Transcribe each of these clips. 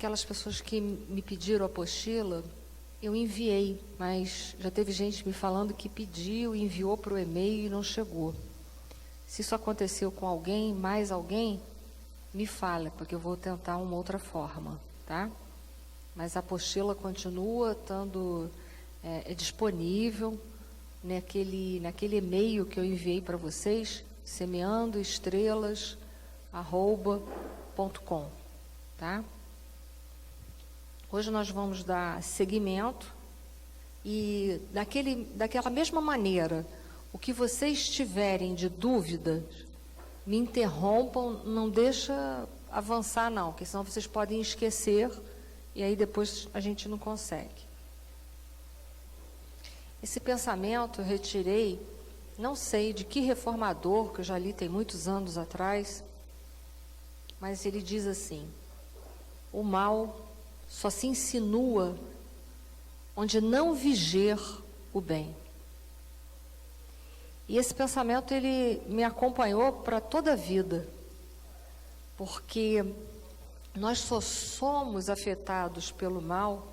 aquelas pessoas que me pediram a apostila, eu enviei, mas já teve gente me falando que pediu, enviou para o e-mail e não chegou. Se isso aconteceu com alguém, mais alguém, me fala, porque eu vou tentar uma outra forma, tá? Mas a apostila continua estando disponível naquele e-mail que eu enviei para vocês, semeandoestrelas@com, tá? Hoje nós vamos dar seguimento e daquela mesma maneira, o que vocês tiverem de dúvidas, me interrompam, não deixa avançar não, porque senão vocês podem esquecer e aí depois a gente não consegue. Esse pensamento eu retirei, não sei de que reformador, que eu já li tem muitos anos atrás, mas ele diz assim: o mal só se insinua onde não viger o bem. E esse pensamento, ele me acompanhou para toda a vida, porque nós só somos afetados pelo mal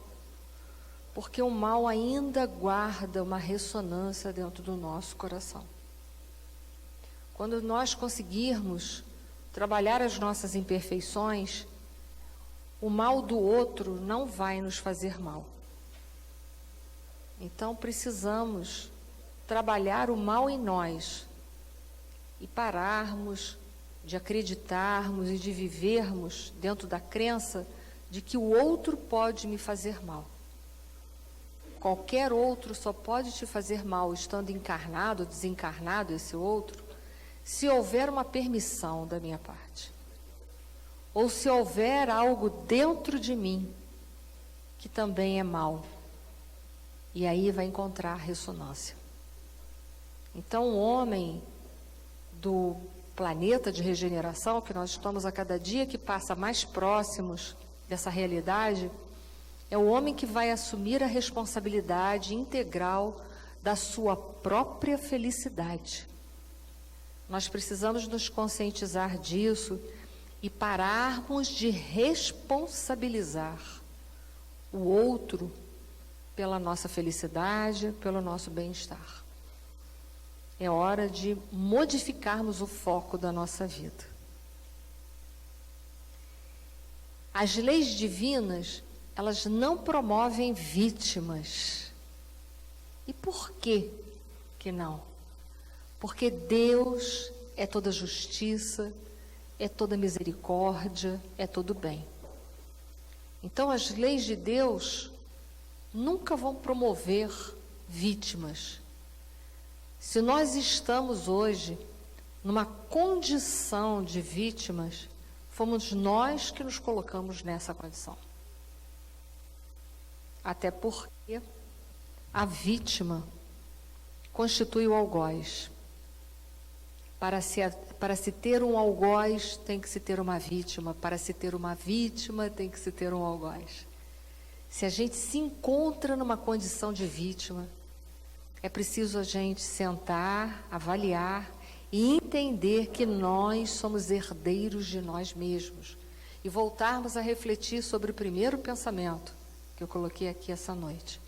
porque o mal ainda guarda uma ressonância dentro do nosso coração. Quando nós conseguirmos trabalhar as nossas imperfeições, o mal do outro não vai nos fazer mal. Então precisamos trabalhar o mal em nós e pararmos de acreditarmos e de vivermos dentro da crença de que o outro pode me fazer mal. Qualquer outro só pode te fazer mal, estando encarnado ou desencarnado esse outro, se houver uma permissão da minha parte. Ou se houver algo dentro de mim que também é mal. E aí vai encontrar ressonância. Então, o homem do planeta de regeneração, que nós estamos a cada dia que passa mais próximos dessa realidade, é o homem que vai assumir a responsabilidade integral da sua própria felicidade. Nós precisamos nos conscientizar disso e pararmos de responsabilizar o outro pela nossa felicidade, pelo nosso bem-estar. É hora de modificarmos o foco da nossa vida. As leis divinas, elas não promovem vítimas. E por que não? Porque Deus é toda justiça, é toda misericórdia, é todo bem. Então, as leis de Deus nunca vão promover vítimas. Se nós estamos hoje numa condição de vítimas, fomos nós que nos colocamos nessa condição. Até porque a vítima constitui o algoz. Para se ter um algoz, tem que se ter uma vítima. Para se ter uma vítima, tem que se ter um algoz. Se a gente se encontra numa condição de vítima, é preciso a gente sentar, avaliar e entender que nós somos herdeiros de nós mesmos. E voltarmos a refletir sobre o primeiro pensamento que eu coloquei aqui essa noite.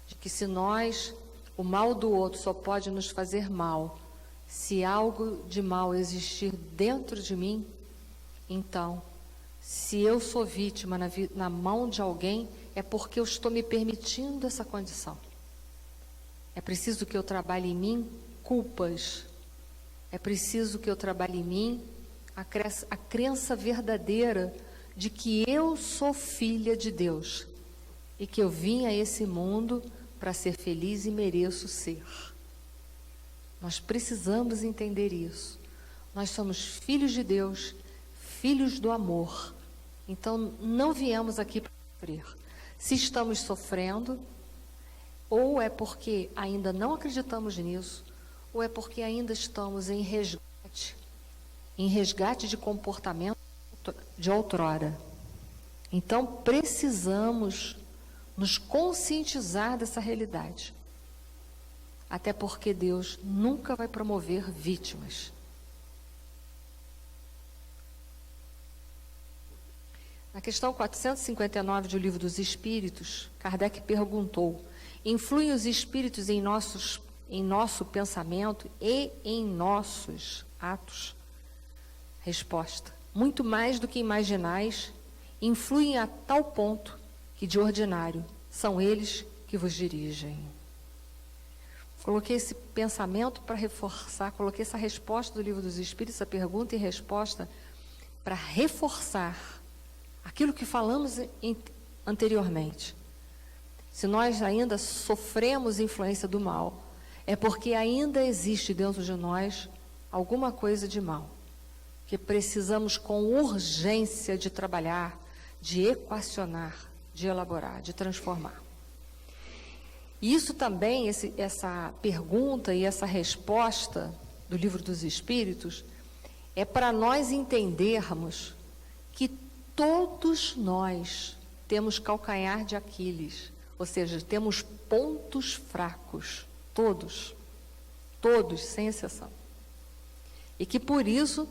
De que se o mal do outro só pode nos fazer mal, se algo de mal existir dentro de mim, então, se eu sou vítima na mão de alguém, é porque eu estou me permitindo essa condição. É preciso que eu trabalhe em mim culpas. É preciso que eu trabalhe em mim a crença verdadeira de que eu sou filha de Deus e que eu vim a esse mundo para ser feliz e mereço ser. Nós precisamos entender isso. Nós somos filhos de Deus, filhos do amor. Então, não viemos aqui para sofrer. Se estamos sofrendo, ou é porque ainda não acreditamos nisso, ou é porque ainda estamos em resgate de comportamento de outrora. Então, precisamos nos conscientizar dessa realidade. Até porque Deus nunca vai promover vítimas. Na questão 459 do Livro dos Espíritos, Kardec perguntou: influem os espíritos em nosso pensamento e em nossos atos? Resposta: muito mais do que imaginais, influem a tal ponto que, de ordinário, são eles que vos dirigem. Coloquei esse pensamento para reforçar, coloquei essa resposta do Livro dos Espíritos, essa pergunta e resposta, para reforçar aquilo que falamos anteriormente. Se nós ainda sofremos influência do mal, é porque ainda existe dentro de nós alguma coisa de mal, que precisamos com urgência de trabalhar, de equacionar, de elaborar, de transformar. E isso também, essa pergunta e essa resposta do Livro dos Espíritos, é para nós entendermos que todos nós temos calcanhar de Aquiles, ou seja, temos pontos fracos, todos, sem exceção. E que por isso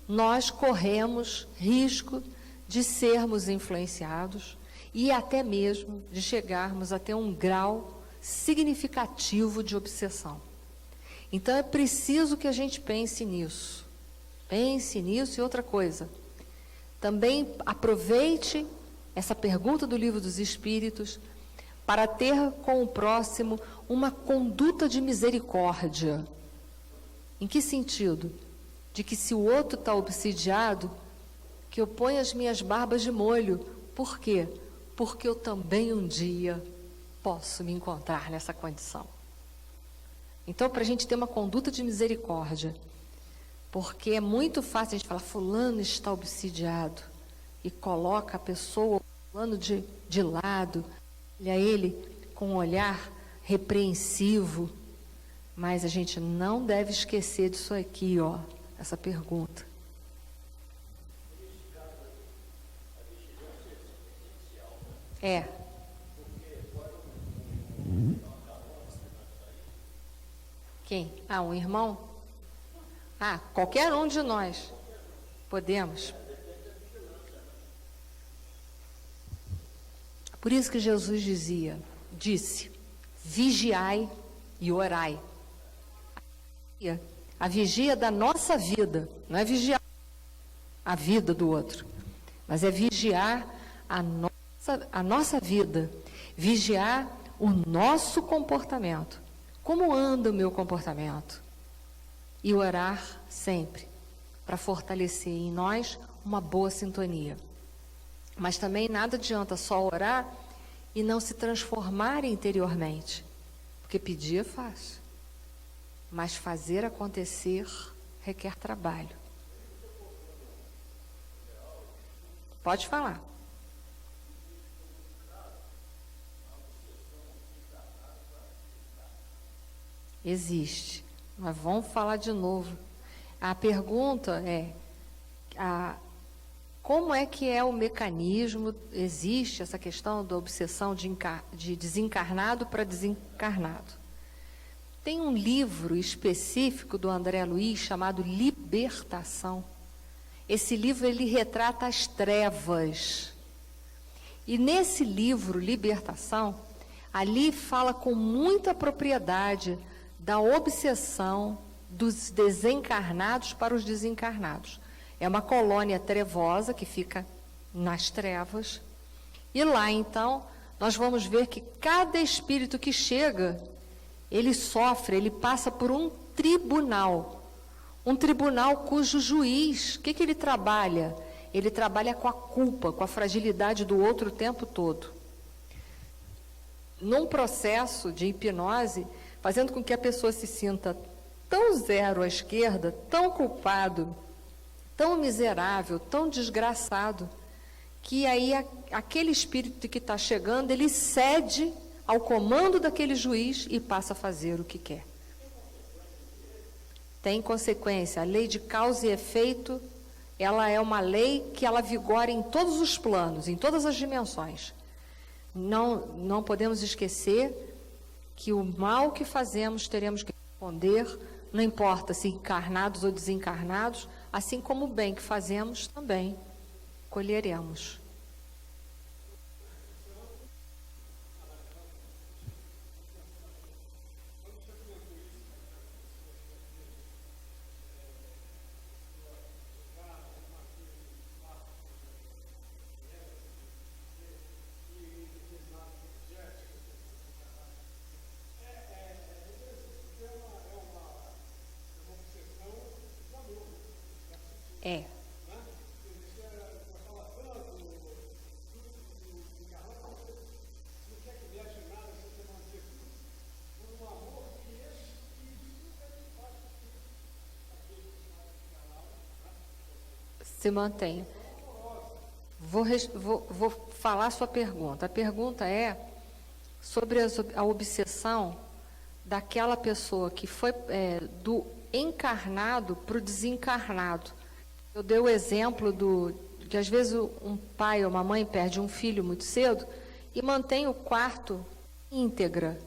nós corremos risco de sermos influenciados e até mesmo de chegarmos a ter um grau significativo de obsessão. Então é preciso que a gente pense nisso. Pense nisso e outra coisa. Também aproveite essa pergunta do Livro dos Espíritos para ter com o próximo uma conduta de misericórdia. Em que sentido? De que se o outro está obsidiado, que eu ponha as minhas barbas de molho. Por quê? Porque eu também um dia posso me encontrar nessa condição. Então, para a gente ter uma conduta de misericórdia, porque é muito fácil a gente falar, fulano está obsidiado, e coloca a pessoa, fulano de lado, olha ele com um olhar repreensivo, mas a gente não deve esquecer disso aqui, ó, essa pergunta. É. Quem? Ah, um irmão? Ah, qualquer um de nós. Podemos. Por isso que Jesus disse, vigiai e orai. A vigia da nossa vida, não é vigiar a vida do outro, mas é vigiar a nossa vida, vigiar o nosso comportamento. Como anda o meu comportamento? E orar sempre, para fortalecer em nós uma boa sintonia. Mas também nada adianta só orar e não se transformar interiormente. Porque pedir é fácil, mas fazer acontecer requer trabalho. Pode falar. Existe. Mas vamos falar de novo. A pergunta é, como é que é o mecanismo, existe essa questão da obsessão de desencarnado para desencarnado. Tem um livro específico do André Luiz chamado Libertação. Esse livro, ele retrata as trevas. E nesse livro, Libertação, ali fala com muita propriedade da obsessão dos desencarnados para os desencarnados. É uma colônia trevosa que fica nas trevas. E lá, então, nós vamos ver que cada espírito que chega, ele sofre, ele passa por um tribunal cujo juiz, o que ele trabalha? Ele trabalha com a culpa, com a fragilidade do outro o tempo todo. Num processo de hipnose, fazendo com que a pessoa se sinta tão zero à esquerda, tão culpado, tão miserável, tão desgraçado, que aí aquele espírito que está chegando, ele cede ao comando daquele juiz e passa a fazer o que quer. Tem consequência. A lei de causa e efeito, ela é uma lei que ela vigora em todos os planos, em todas as dimensões. Não podemos esquecer que o mal que fazemos teremos que responder, não importa se encarnados ou desencarnados, assim como o bem que fazemos também colheremos. É. Se mantém. Vou falar a sua pergunta. A pergunta é sobre a obsessão daquela pessoa que foi do encarnado para o desencarnado. Eu dei o exemplo que às vezes um pai ou uma mãe perde um filho muito cedo e mantém o quarto íntegra.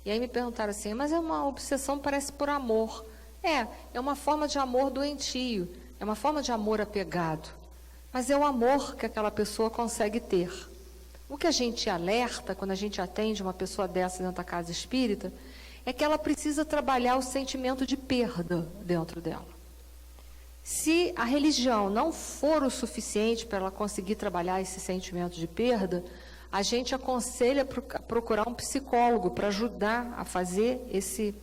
E aí me perguntaram assim, mas é uma obsessão, parece por amor. É uma forma de amor doentio, é uma forma de amor apegado. Mas é o amor que aquela pessoa consegue ter. O que a gente alerta quando a gente atende uma pessoa dessa dentro da casa espírita é que ela precisa trabalhar o sentimento de perda dentro dela. Se a religião não for o suficiente para ela conseguir trabalhar esse sentimento de perda, a gente aconselha procurar um psicólogo para ajudar a fazer esse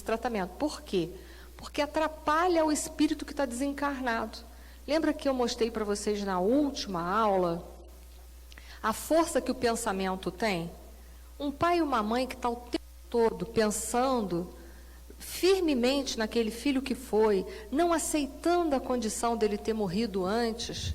tratamento. Por quê? Porque atrapalha o espírito que está desencarnado. Lembra que eu mostrei para vocês na última aula a força que o pensamento tem? Um pai e uma mãe que está o tempo todo pensando firmemente naquele filho que foi, não aceitando a condição dele ter morrido antes,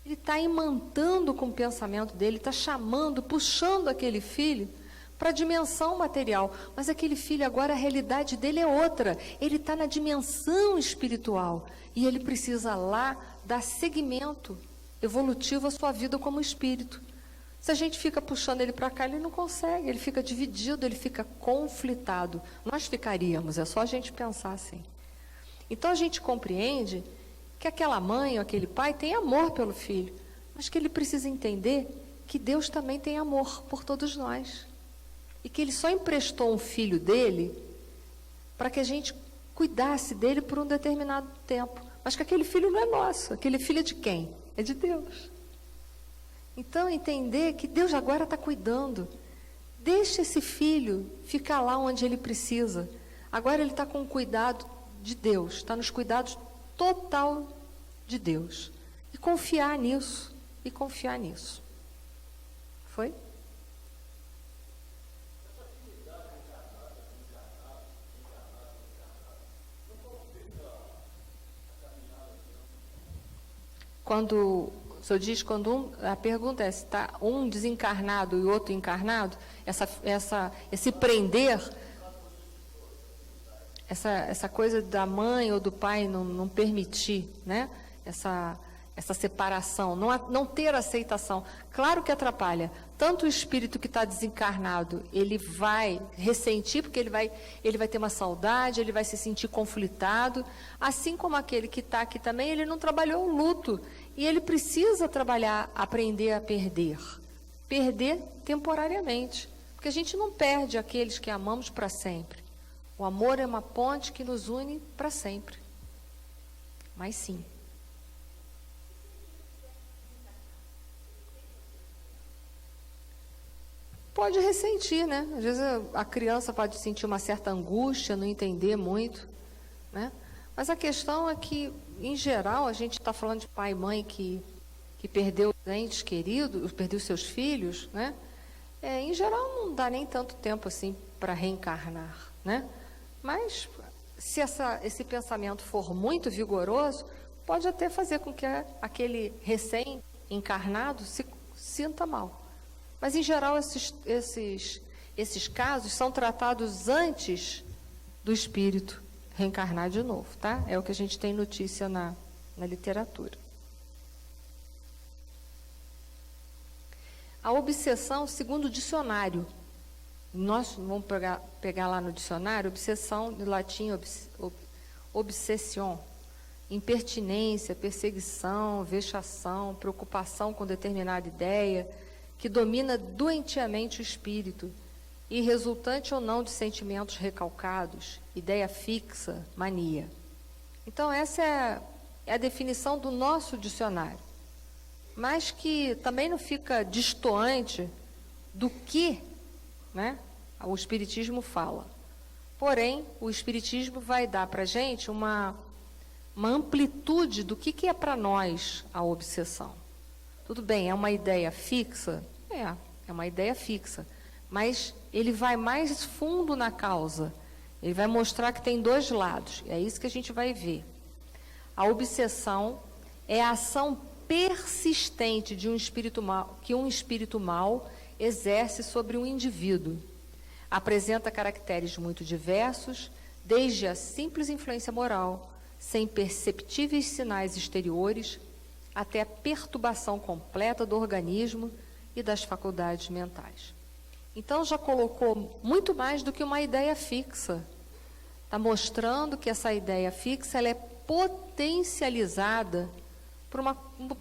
ele está imantando com o pensamento dele, está chamando, puxando aquele filho para a dimensão material. Mas aquele filho agora, a realidade dele é outra. Ele está na dimensão espiritual. E ele precisa lá dar seguimento evolutivo à sua vida como espírito. Se a gente fica puxando ele para cá, ele não consegue. Ele fica dividido, ele fica conflitado. Nós ficaríamos, é só a gente pensar assim. Então a gente compreende que aquela mãe ou aquele pai tem amor pelo filho, mas que ele precisa entender que Deus também tem amor por todos nós. E que ele só emprestou um filho dele para que a gente cuidasse dele por um determinado tempo. Mas que aquele filho não é nosso. Aquele filho é de quem? É de Deus. Então, entender que Deus agora está cuidando. Deixa esse filho ficar lá onde ele precisa. Agora ele está com o cuidado de Deus. Está nos cuidados total de Deus. E confiar nisso. E confiar nisso. Foi? Quando o senhor diz, a pergunta é se está um desencarnado e o outro encarnado, esse prender, essa coisa da mãe ou do pai não permitir, né? Essa separação, não ter aceitação. Claro que atrapalha. Tanto o espírito que está desencarnado, ele vai ressentir, porque ele vai ter uma saudade, ele vai se sentir conflitado, assim como aquele que está aqui também, ele não trabalhou o luto, e ele precisa trabalhar, aprender a perder. Perder temporariamente, porque a gente não perde aqueles que amamos para sempre. O amor é uma ponte que nos une para sempre. Mas sim. Pode ressentir, né? Às vezes a criança pode sentir uma certa angústia, não entender muito, né? Mas a questão é que, em geral, a gente está falando de pai e mãe que perdeu entes queridos, perdeu seus filhos, né? Em geral, não dá nem tanto tempo assim para reencarnar, né? Mas, se esse pensamento for muito vigoroso, pode até fazer com que aquele recém-encarnado se sinta mal. Mas, em geral, esses casos são tratados antes do espírito reencarnar de novo, tá? É o que a gente tem notícia na literatura. A obsessão, segundo o dicionário, nós vamos pegar lá no dicionário, obsessão, no latim, obsession, impertinência, perseguição, vexação, preocupação com determinada ideia, que domina doentiamente o espírito, e resultante ou não de sentimentos recalcados, ideia fixa, mania. Então, essa é a definição do nosso dicionário, mas que também não fica distoante do que, né, o Espiritismo fala. Porém, o Espiritismo vai dar para a gente uma uma amplitude do que é para nós a obsessão. Tudo bem, é uma ideia fixa? É uma ideia fixa, mas ele vai mais fundo na causa. Ele vai mostrar que tem dois lados, é isso que a gente vai ver. A obsessão é a ação persistente de um espírito mal, que um espírito mal exerce sobre um indivíduo. Apresenta caracteres muito diversos, desde a simples influência moral, sem perceptíveis sinais exteriores, até a perturbação completa do organismo e das faculdades mentais. Então, já colocou muito mais do que uma ideia fixa. Está mostrando que essa ideia fixa ela é potencializada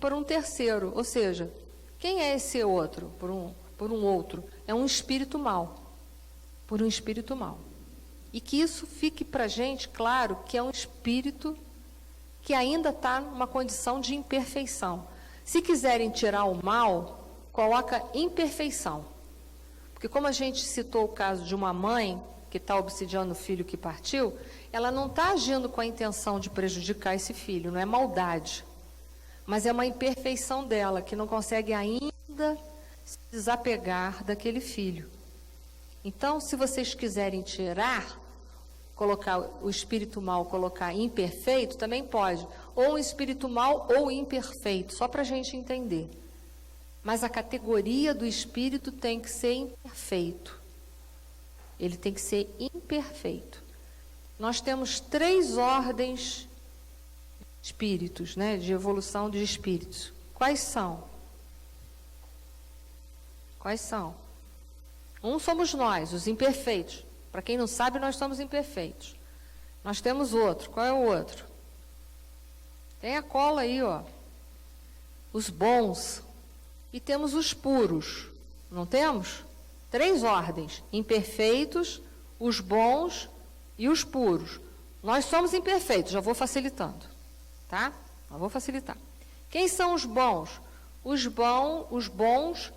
por um terceiro. Ou seja, quem é esse outro? Por um outro. É um espírito mau. Por um espírito mau. E que isso fique para a gente claro que é um espírito que ainda está numa condição de imperfeição. Se quiserem tirar o mal, coloca imperfeição. Porque como a gente citou o caso de uma mãe que está obsidiando o filho que partiu, ela não está agindo com a intenção de prejudicar esse filho, não é maldade. Mas é uma imperfeição dela, que não consegue ainda se desapegar daquele filho. Então, se vocês quiserem tirar, colocar o espírito mal, colocar imperfeito, também pode. Ou um espírito mal ou imperfeito, só para a gente entender. Mas a categoria do espírito tem que ser imperfeito. Ele tem que ser imperfeito. Nós temos 3 ordens de espíritos, né, de evolução de espíritos. Quais são? Quais são? Um somos nós, os imperfeitos. Para quem não sabe, nós somos imperfeitos. Nós temos outro. Qual é o outro? Tem a cola aí, ó. Os bons. E temos os puros. Não temos? 3 ordens. Imperfeitos, os bons e os puros. Nós somos imperfeitos, já vou facilitando. Tá? Já vou facilitar. Quem são os bons? Os bons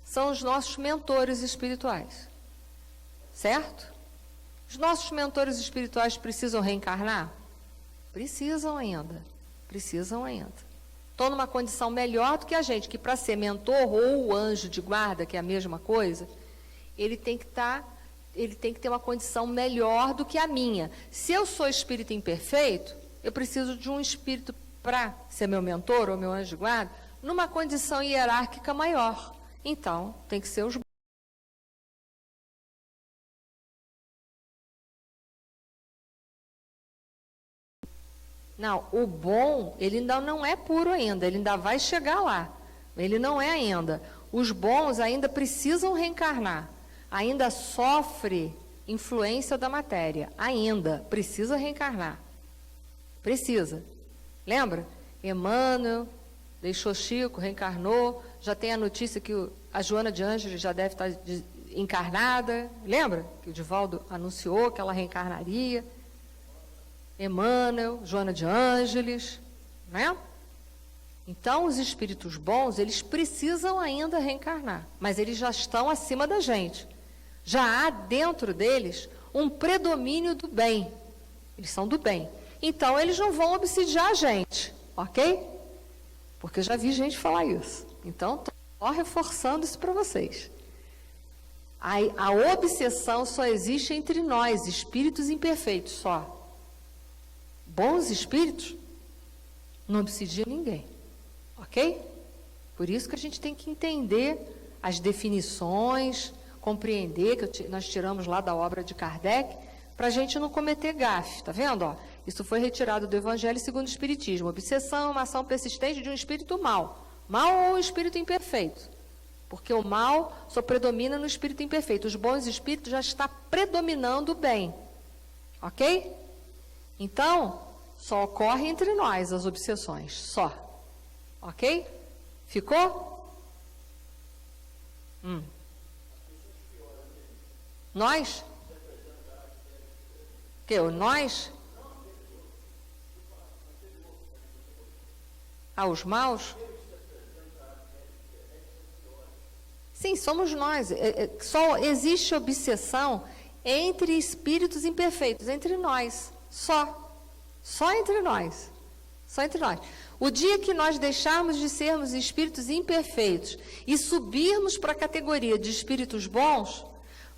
são os nossos mentores espirituais. Certo? Os nossos mentores espirituais precisam reencarnar? Precisam ainda. Precisam ainda. Estão numa condição melhor do que a gente, que para ser mentor ou anjo de guarda, que é a mesma coisa, ele tem que ter uma condição melhor do que a minha. Se eu sou espírito imperfeito, eu preciso de um espírito para ser meu mentor ou meu anjo de guarda, numa condição hierárquica maior. Então, tem que ser os bons. Não, o bom, ele ainda não é puro ainda, ele ainda vai chegar lá. Ele não é ainda. Os bons ainda precisam reencarnar. Ainda sofre influência da matéria. Ainda precisa reencarnar. Precisa. Lembra? Emmanuel deixou Chico, reencarnou. Já tem a notícia que a Joana de Ângeles já deve estar encarnada. Lembra? Que o Divaldo anunciou que ela reencarnaria. Emmanuel, Joana de Ângeles, né? Então, os espíritos bons, eles precisam ainda reencarnar, mas eles já estão acima da gente. Já há dentro deles um predomínio do bem. Eles são do bem. Então, eles não vão obsidiar a gente, ok? Porque eu já vi gente falar isso. Então, estou só reforçando isso para vocês. A obsessão só existe entre nós, espíritos imperfeitos, só. Bons espíritos não obsidiam ninguém, ok? Por isso que a gente tem que entender as definições, compreender, que nós tiramos lá da obra de Kardec, para a gente não cometer gafe, tá vendo? Ó, isso foi retirado do Evangelho segundo o Espiritismo. Obsessão é uma ação persistente de um espírito mau. Mau ou um espírito imperfeito. Porque o mal só predomina no espírito imperfeito. Os bons espíritos já está predominando o bem, ok? Então, só ocorre entre nós as obsessões, só. Ok? Ficou? Nós? Que? Nós? Os maus? Sim, somos nós. Só existe obsessão entre espíritos imperfeitos, entre nós. Só entre nós. Só entre nós. O dia que nós deixarmos de sermos espíritos imperfeitos e subirmos para a categoria de espíritos bons,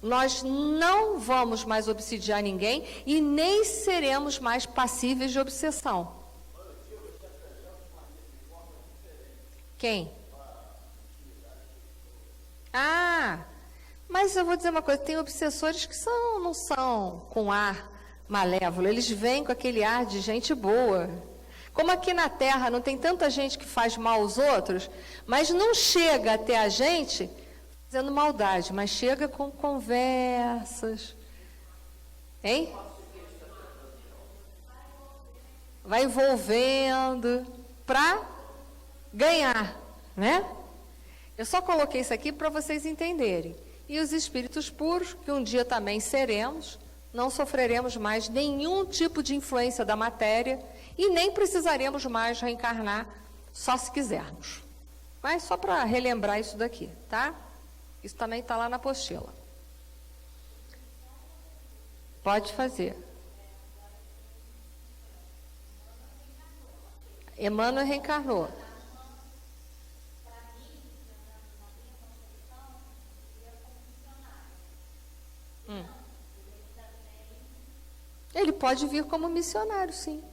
nós não vamos mais obsidiar ninguém e nem seremos mais passíveis de obsessão. Quem? Ah, mas eu vou dizer uma coisa, tem obsessores que não são com ar malévolo, eles vêm com aquele ar de gente boa. Como aqui na Terra não tem tanta gente que faz mal aos outros, mas não chega até a gente fazendo maldade, mas chega com conversas. Hein? Vai envolvendo para ganhar, né? Eu só coloquei isso aqui para vocês entenderem. E os espíritos puros, que um dia também seremos, não sofreremos mais nenhum tipo de influência da matéria e nem precisaremos mais reencarnar, só se quisermos. Mas só para relembrar isso daqui, tá? Isso também está lá na apostila. Pode fazer. Emmanuel reencarnou. Ele pode vir como missionário, sim.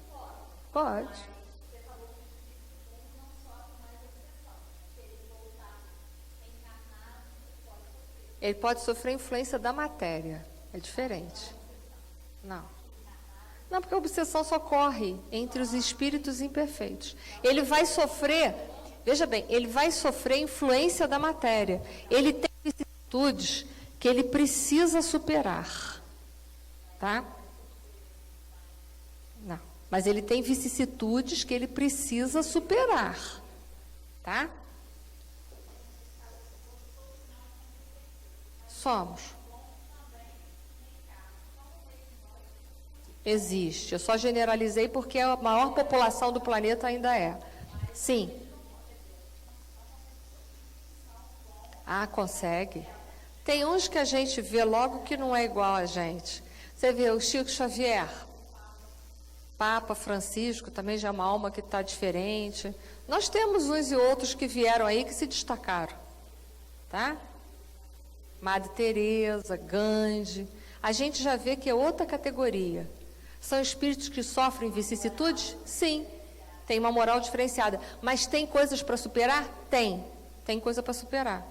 Pode. Ele pode sofrer influência da matéria. É diferente. Não. Não, porque a obsessão só ocorre entre os espíritos imperfeitos. Ele vai sofrer, veja bem, ele vai sofrer influência da matéria. Ele tem vicissitudes que ele precisa superar. Tá? Não. Mas ele tem vicissitudes que ele precisa superar. Tá? Somos. Existe. Eu só generalizei porque a maior população do planeta ainda é. Sim. Ah, consegue. Tem uns que a gente vê logo que não é igual a gente. Você vê o Chico Xavier, Papa Francisco, também já é uma alma que está diferente. Nós temos uns e outros que vieram aí que se destacaram. Tá? Madre Teresa, Gandhi. A gente já vê que é outra categoria. São espíritos que sofrem vicissitudes? Sim. Tem uma moral diferenciada. Mas tem coisas para superar? Tem. Tem coisa para superar.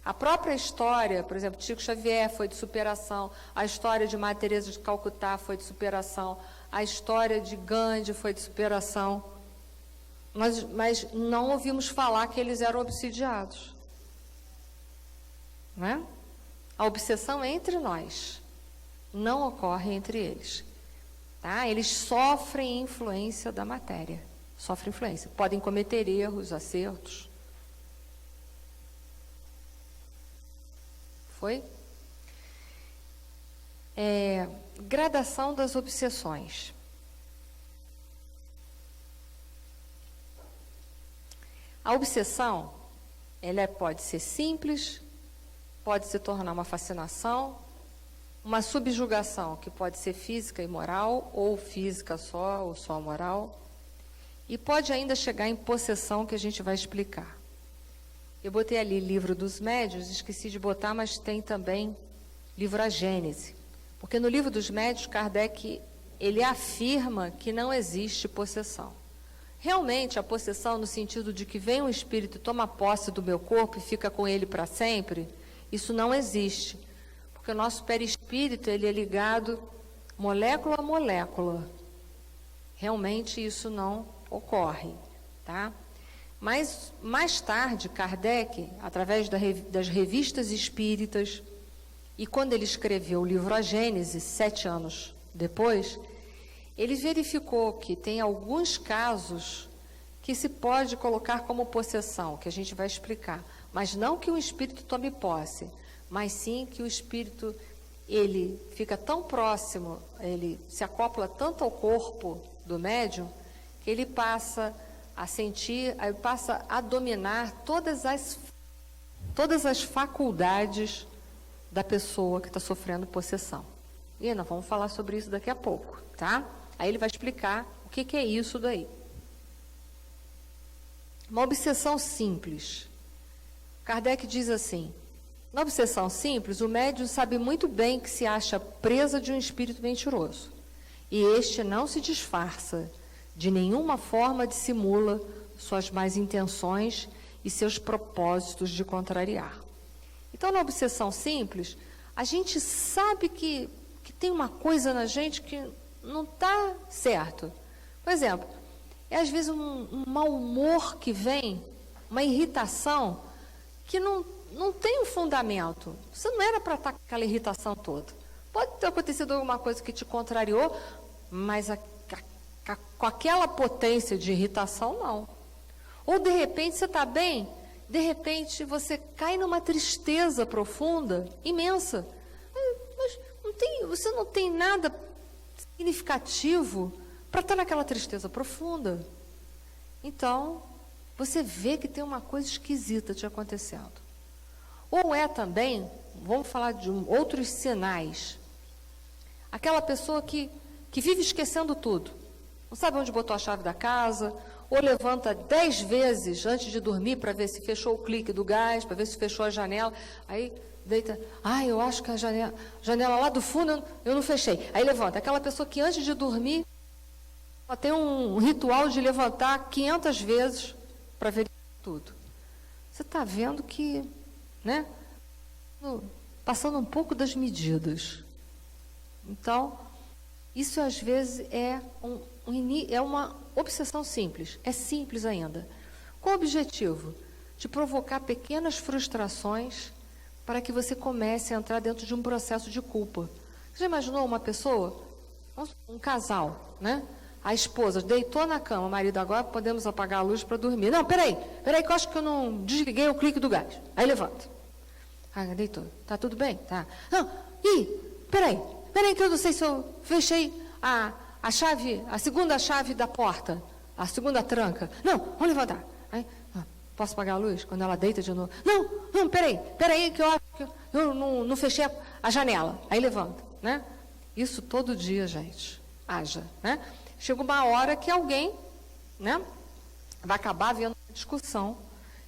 A própria história, por exemplo, Chico Xavier foi de superação. A história de Madre Teresa de Calcutá foi de superação. A história de Gandhi foi de superação. Mas não ouvimos falar que eles eram obsidiados. Não é? A obsessão é entre nós. Não ocorre entre eles. Tá? Eles sofrem influência da matéria. Sofrem influência. Podem cometer erros, acertos. Foi? Gradação das obsessões. A obsessão, ela pode ser simples, pode se tornar uma fascinação, uma subjugação, que pode ser física e moral, ou física só, ou só moral, e pode ainda chegar em possessão, que a gente vai explicar. Eu botei ali livro dos médiuns, esqueci de botar, mas tem também livro A Gênese. Porque no livro dos médiuns, Kardec, ele afirma que não existe possessão. Realmente, a possessão no sentido de que vem um espírito, toma posse do meu corpo e fica com ele para sempre, isso não existe. Porque o nosso perispírito, ele é ligado molécula a molécula. Realmente isso não ocorre, tá? Mas, mais tarde, Kardec, através das revistas espíritas, e quando ele escreveu o livro A Gênese, 7 anos depois, ele verificou que tem alguns casos que se pode colocar como possessão, que a gente vai explicar. Mas não que o espírito tome posse, mas sim que o espírito, ele fica tão próximo, ele se acopla tanto ao corpo do médium, que ele passa a sentir, passa a dominar todas as faculdades da pessoa que está sofrendo possessão. E nós vamos falar sobre isso daqui a pouco, tá? Aí ele vai explicar o que é isso daí. Uma obsessão simples. Kardec diz assim: na obsessão simples, o médium sabe muito bem que se acha presa de um espírito mentiroso. E este não se disfarça, de nenhuma forma dissimula suas más intenções e seus propósitos de contrariar. Então, na obsessão simples, a gente sabe que tem uma coisa na gente que não está certo. Por exemplo, é às vezes um mau humor que vem, uma irritação que não tem um fundamento. Você não era para estar com aquela irritação toda. Pode ter acontecido alguma coisa que te contrariou, mas com aquela potência de irritação, não. Ou, de repente, você está bem, de repente, você cai numa tristeza profunda, imensa. Mas você não tem nada significativo para estar naquela tristeza profunda. Então, você vê que tem uma coisa esquisita te acontecendo. Ou é também, vamos falar de outros sinais, aquela pessoa que vive esquecendo tudo. Não sabe onde botou a chave da casa, ou levanta 10 vezes antes de dormir para ver se fechou o clique do gás, para ver se fechou a janela, aí deita, eu acho que a janela lá do fundo eu não fechei. Aí levanta, aquela pessoa que antes de dormir, ela tem um ritual de levantar 500 vezes para ver tudo. Você está vendo que, né, passando um pouco das medidas. Então, isso às vezes é uma obsessão simples, é simples ainda. Com o objetivo de provocar pequenas frustrações para que você comece a entrar dentro de um processo de culpa. Você já imaginou uma pessoa, um casal, né? A esposa deitou na cama, o marido, agora podemos apagar a luz para dormir. Não, peraí, que eu acho que eu não desliguei o clique do gás. Aí levanta. Deitou. Tá tudo bem? Tá. Não, peraí que eu não sei se eu fechei a chave, a segunda chave da porta, a segunda tranca. Não, vamos levantar. Aí, posso apagar a luz? Quando ela deita de novo. Não, peraí que eu acho que eu não fechei a janela. Aí levanta, né? Isso todo dia, gente. Haja, né? Chega uma hora que alguém, né, vai acabar vendo uma discussão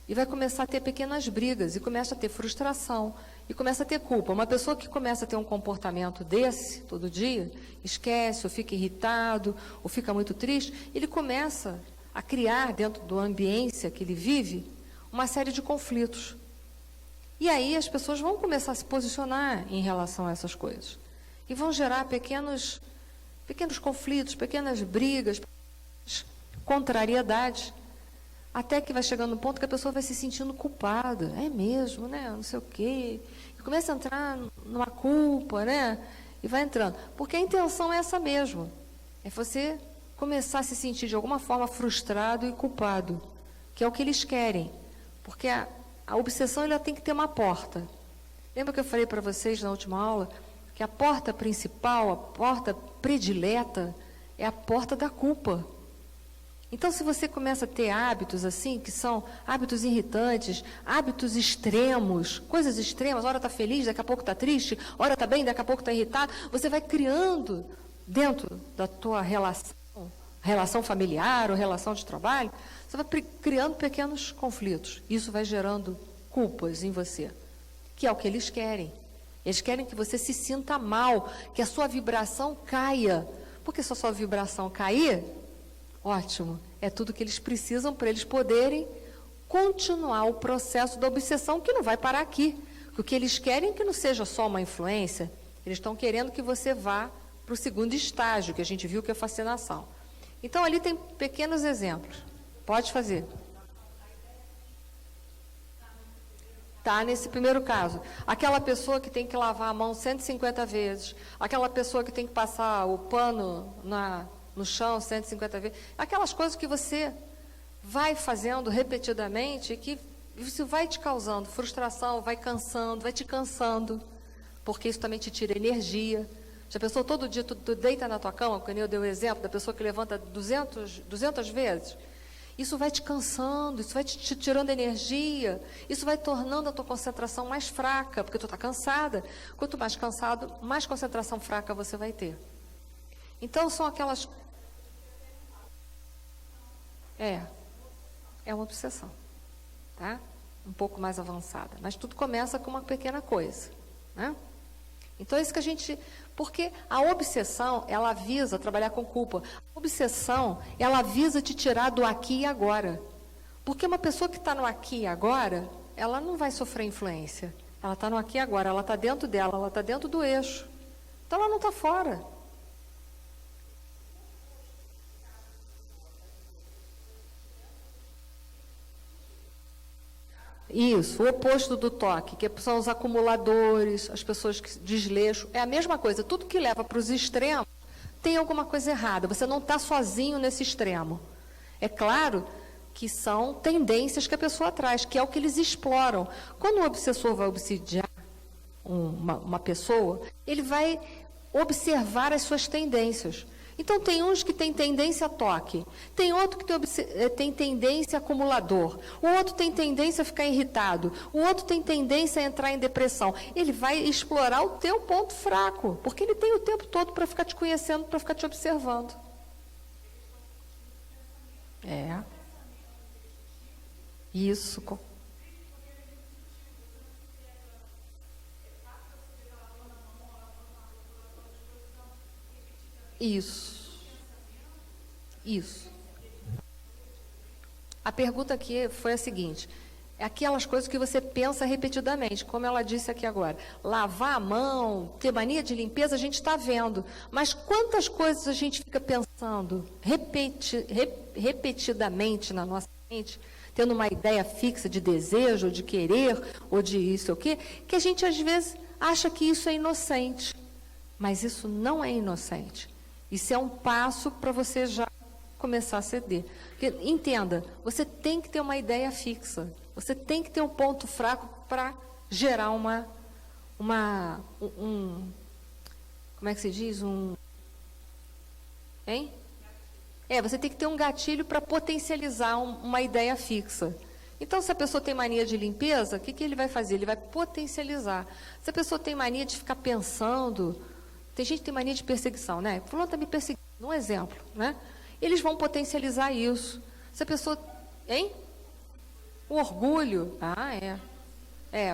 e vai começar a ter pequenas brigas, e começa a ter frustração, e começa a ter culpa. Uma pessoa que começa a ter um comportamento desse, todo dia, esquece, ou fica irritado, ou fica muito triste, ele começa a criar, dentro da ambiência que ele vive, uma série de conflitos. E aí as pessoas vão começar a se posicionar em relação a essas coisas. E vão gerar pequenos conflitos, pequenas brigas, contrariedades, até que vai chegando no ponto que a pessoa vai se sentindo culpada. É mesmo, né? Não sei o quê. E começa a entrar numa culpa, né? E vai entrando. Porque a intenção é essa mesmo. É você começar a se sentir de alguma forma frustrado e culpado, que é o que eles querem. Porque a obsessão, ela tem que ter uma porta. Lembra que eu falei para vocês na última aula que a porta principal, a porta predileta, é a porta da culpa. Então, se você começa a ter hábitos assim, que são hábitos irritantes, hábitos extremos, coisas extremas, hora está feliz, daqui a pouco está triste, hora está bem, daqui a pouco está irritado, você vai criando dentro da tua relação familiar ou relação de trabalho, você vai criando pequenos conflitos. Isso vai gerando culpas em você, que é o que eles querem. Eles querem que você se sinta mal, que a sua vibração caia. Porque se a sua vibração cair, ótimo, é tudo que eles precisam para eles poderem continuar o processo da obsessão, que não vai parar aqui. O que eles querem é que não seja só uma influência, eles estão querendo que você vá para o segundo estágio, que a gente viu que é a fascinação. Então, ali tem pequenos exemplos. Pode fazer. Tá, nesse primeiro caso. Aquela pessoa que tem que lavar a mão 150 vezes, aquela pessoa que tem que passar o pano no chão 150 vezes, aquelas coisas que você vai fazendo repetidamente e que isso vai te causando frustração, vai cansando, vai te cansando, porque isso também te tira energia. Já pensou, todo dia tu deita na tua cama, como eu dei o exemplo da pessoa que levanta 200 vezes? Isso vai te cansando, isso vai te tirando energia, isso vai tornando a tua concentração mais fraca, porque tu está cansada. Quanto mais cansado, mais concentração fraca você vai ter. Então, são aquelas... é uma obsessão, tá? Um pouco mais avançada. Mas tudo começa com uma pequena coisa, né? Então, é isso que a gente... Porque a obsessão, ela visa trabalhar com culpa. A obsessão, ela visa te tirar do aqui e agora. Porque uma pessoa que está no aqui e agora, ela não vai sofrer influência. Ela está no aqui e agora, ela está dentro dela, ela está dentro do eixo. Então, ela não está fora. Isso, o oposto do toque, que são os acumuladores, as pessoas que desleixo, é a mesma coisa. Tudo que leva para os extremos tem alguma coisa errada. Você não está sozinho nesse extremo. É claro que são tendências que a pessoa traz, que é o que eles exploram. Quando o obsessor vai obsidiar uma pessoa, ele vai observar as suas tendências. Então, tem uns que têm tendência a toque, tem outro que tem tendência a acumulador, o outro tem tendência a ficar irritado, o outro tem tendência a entrar em depressão. Ele vai explorar o teu ponto fraco, porque ele tem o tempo todo para ficar te conhecendo, para ficar te observando. É. Isso. Isso. A pergunta aqui foi a seguinte: é aquelas coisas que você pensa repetidamente, como ela disse aqui agora. Lavar a mão, ter mania de limpeza, a gente está vendo. Mas quantas coisas a gente fica pensando repetidamente na nossa mente, tendo uma ideia fixa de desejo, ou de querer, ou de isso ou o quê, que a gente às vezes acha que isso é inocente. Mas isso não é inocente. Isso é um passo para você já começar a ceder. Porque, entenda, você tem que ter uma ideia fixa. Você tem que ter um ponto fraco para gerar como é que se diz? Hein? Você tem que ter um gatilho para potencializar uma ideia fixa. Então, se a pessoa tem mania de limpeza, o que ele vai fazer? Ele vai potencializar. Se a pessoa tem mania de ficar pensando... Tem gente que tem mania de perseguição, né? Fulano está me perseguindo, um exemplo, né? Eles vão potencializar isso. Se a pessoa... Hein? O orgulho.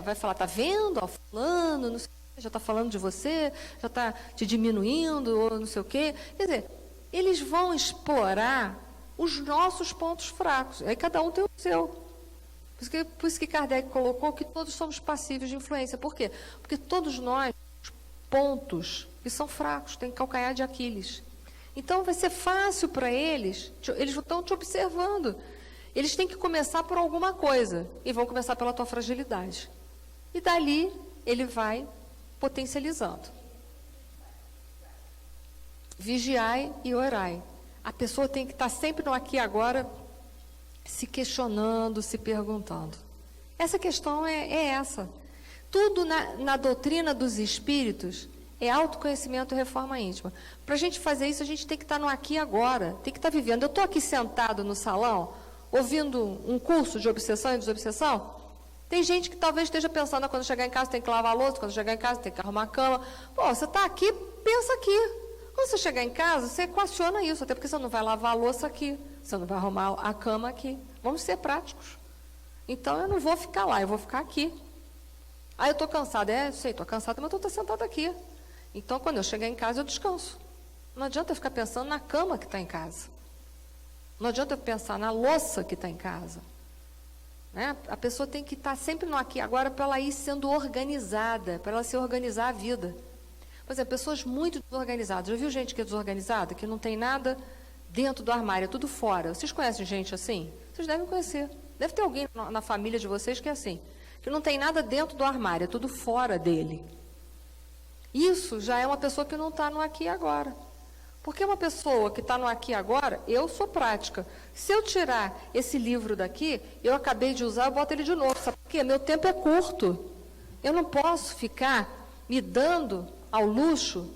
Vai falar, tá vendo? Ó, fulano, não sei, já está falando de você, já está te diminuindo, ou não sei o quê. Quer dizer, eles vão explorar os nossos pontos fracos. Aí cada um tem o seu. Por isso que Kardec colocou que todos somos passíveis de influência. Por quê? Porque todos nós pontos que são fracos, tem calcanhar de Aquiles. Então, vai ser fácil para eles estão te observando. Eles têm que começar por alguma coisa, e vão começar pela tua fragilidade. E dali, ele vai potencializando. Vigiai e orai. A pessoa tem que estar sempre no aqui e agora, se questionando, se perguntando. Essa questão é essa. Tudo na doutrina dos espíritos é autoconhecimento e reforma íntima. Para a gente fazer isso, a gente tem que estar no aqui e agora, tem que estar vivendo. Eu estou aqui sentado no salão, ouvindo um curso de obsessão e desobsessão. Tem gente que talvez esteja pensando, quando chegar em casa tem que lavar a louça, quando chegar em casa tem que arrumar a cama. Pô, você está aqui, pensa aqui. Quando você chegar em casa, você equaciona isso, até porque você não vai lavar a louça aqui, você não vai arrumar a cama aqui. Vamos ser práticos. Então, eu não vou ficar lá, eu vou ficar aqui. Eu estou cansada. Sei, estou cansada, mas estou sentada aqui. Então, quando eu chegar em casa, eu descanso. Não adianta eu ficar pensando na cama que está em casa. Não adianta eu pensar na louça que está em casa. Né? A pessoa tem que estar sempre no aqui agora para ela ir sendo organizada, para ela se organizar a vida. Por exemplo, pessoas muito desorganizadas. Já viu gente que é desorganizada, que não tem nada dentro do armário, é tudo fora? Vocês conhecem gente assim? Vocês devem conhecer. Deve ter alguém na família de vocês que é assim, que não tem nada dentro do armário, é tudo fora dele. Isso já é uma pessoa que não está no aqui e agora. Porque uma pessoa que está no aqui e agora, eu sou prática. Se eu tirar esse livro daqui, eu acabei de usar, eu boto ele de novo. Sabe por quê? Meu tempo é curto. Eu não posso ficar me dando ao luxo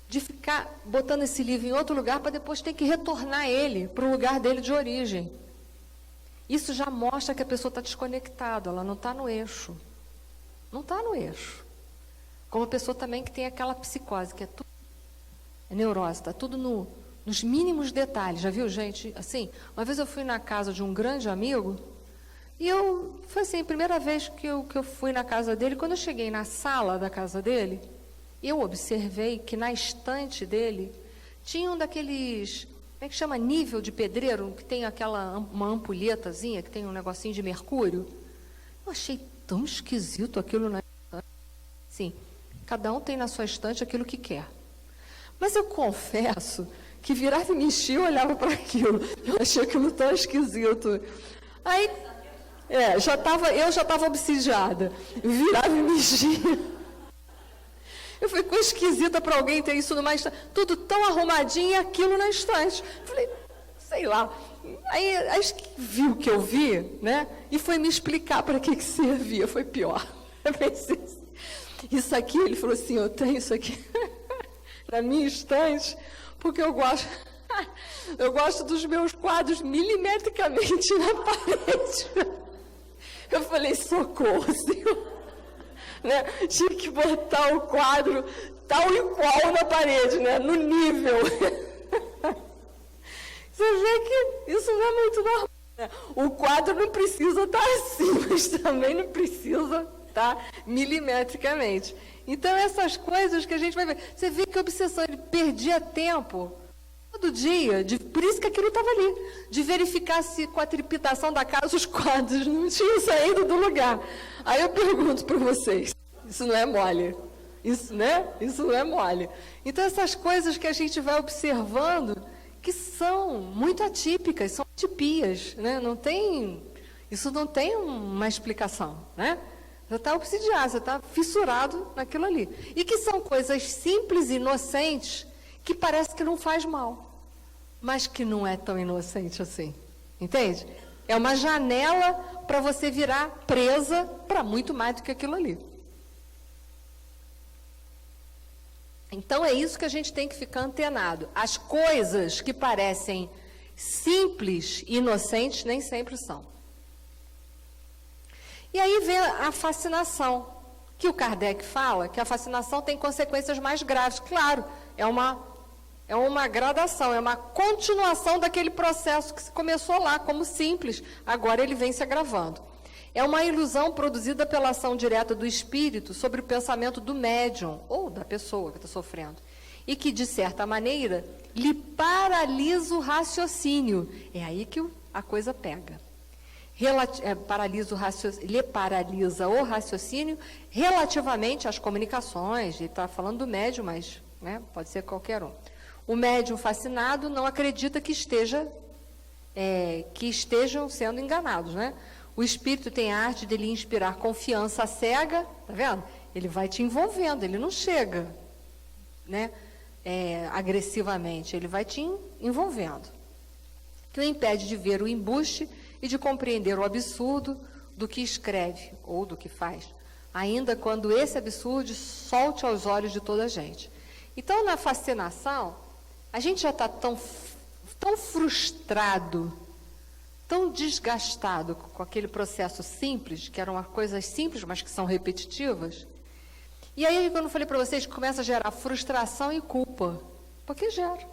de ficar botando esse livro em outro lugar para depois ter que retornar ele para o lugar dele de origem. Isso já mostra que a pessoa está desconectada, ela não está no eixo. Não está no eixo. Como a pessoa também que tem aquela psicose, que é tudo, neurose, está tudo no nos mínimos detalhes. Já viu, gente? Assim, uma vez eu fui na casa de um grande amigo, e foi assim, a primeira vez que eu fui na casa dele. Quando eu cheguei na sala da casa dele, eu observei que na estante dele tinha um daqueles, como é que chama, nível de pedreiro, que tem uma ampulhetazinha, que tem um negocinho de mercúrio. Eu achei tão esquisito aquilo na estante. Sim, cada um tem na sua estante aquilo que quer. Mas eu confesso que virava e mexia, eu olhava para aquilo. Eu achei aquilo tão esquisito. Aí, eu já estava obsidiada. Virava e mexia. Eu ficou esquisita para alguém ter isso numa estante. Tudo tão arrumadinho e aquilo na estante. Falei, sei lá. Aí viu o que eu vi, né? E foi me explicar para que servia. Foi pior. Eu pensei, isso aqui, ele falou assim, eu tenho isso aqui na minha estante, porque eu gosto dos meus quadros milimetricamente na parede. Eu falei, socorro, Senhor. Né? Tinha que botar o quadro tal e qual na parede, né? No nível. Você vê que isso não é muito normal. Né? O quadro não precisa estar assim, mas também não precisa estar milimetricamente. Então, essas coisas que a gente vai ver. Você vê que a obsessão, ele perdia tempo todo dia, por isso que aquilo estava ali, de verificar se com a trepitação da casa os quadros não tinham saído do lugar. Aí eu pergunto para vocês, isso não é mole? Isso, né? Isso não é mole. Então, essas coisas que a gente vai observando, que são muito atípicas, são atipias, né? Isso não tem uma explicação, né? Você está obsidiado, você está fissurado naquilo ali. E que são coisas simples e inocentes, que parece que não faz mal, mas que não é tão inocente assim. Entende? É uma janela para você virar presa para muito mais do que aquilo ali. Então, é isso que a gente tem que ficar antenado. As coisas que parecem simples e inocentes nem sempre são. E aí vem a fascinação, que o Kardec fala que a fascinação tem consequências mais graves. Claro, é uma gradação, é uma continuação daquele processo que começou lá como simples, agora ele vem se agravando. É uma ilusão produzida pela ação direta do espírito sobre o pensamento do médium, ou da pessoa que está sofrendo, e que, de certa maneira, lhe paralisa o raciocínio. É aí que a coisa pega. Lhe paralisa o raciocínio relativamente às comunicações. Ele está falando do médium, mas né, pode ser qualquer um. O médium fascinado não acredita que estejam sendo enganados, né? O espírito tem a arte de lhe inspirar confiança cega, tá vendo? Ele vai te envolvendo, ele não chega, né, agressivamente, ele vai te envolvendo. Que o impede de ver o embuste e de compreender o absurdo do que escreve ou do que faz, ainda quando esse absurdo solte aos olhos de toda a gente. Então, na fascinação, a gente já está tão frustrado, tão desgastado com aquele processo simples, que eram coisas simples, mas que são repetitivas. E aí, quando eu falei para vocês, começa a gerar frustração e culpa. Porque gera.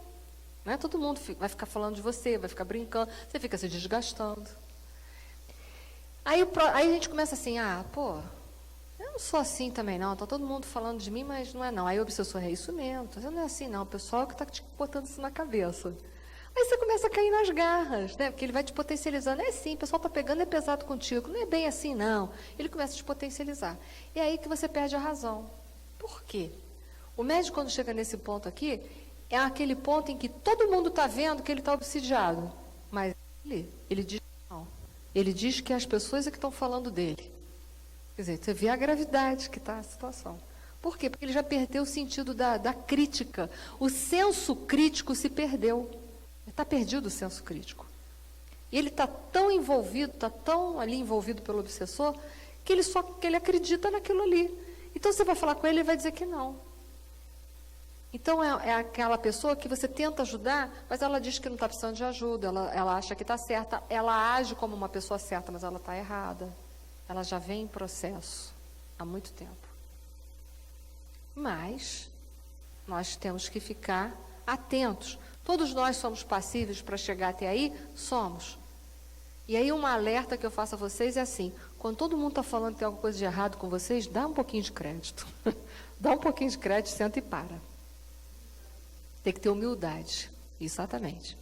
Né? Todo mundo vai ficar falando de você, vai ficar brincando, você fica se desgastando. Aí a gente começa assim, eu não sou assim também não, está todo mundo falando de mim, mas não é não. Aí o obsessor, é isso mesmo, você não é assim não, o pessoal que está te botando isso na cabeça. Aí você começa a cair nas garras, né? Porque ele vai te potencializando. É sim, o pessoal está pegando, é pesado contigo. Não é bem assim, não. Ele começa a te potencializar. E é aí que você perde a razão. Por quê? O médico, quando chega nesse ponto aqui, é aquele ponto em que todo mundo está vendo que ele está obsidiado. Mas ele diz que não. Ele diz que as pessoas é que estão falando dele. Quer dizer, você vê a gravidade que está a situação. Por quê? Porque ele já perdeu o sentido da crítica. O senso crítico se perdeu. Está perdido o senso crítico. E ele está tão envolvido, está tão ali envolvido pelo obsessor, que ele acredita naquilo ali. Então você vai falar com ele, ele vai dizer que não. Então é aquela pessoa que você tenta ajudar, mas ela diz que não está precisando de ajuda, ela acha que está certa, ela age como uma pessoa certa, mas ela está errada. Ela já vem em processo há muito tempo. Mas nós temos que ficar atentos. Todos nós somos passíveis para chegar até aí? Somos. E aí um alerta que eu faço a vocês é assim, quando todo mundo está falando que tem alguma coisa de errado com vocês, dá um pouquinho de crédito. Dá um pouquinho de crédito, senta e para. Tem que ter humildade. Exatamente.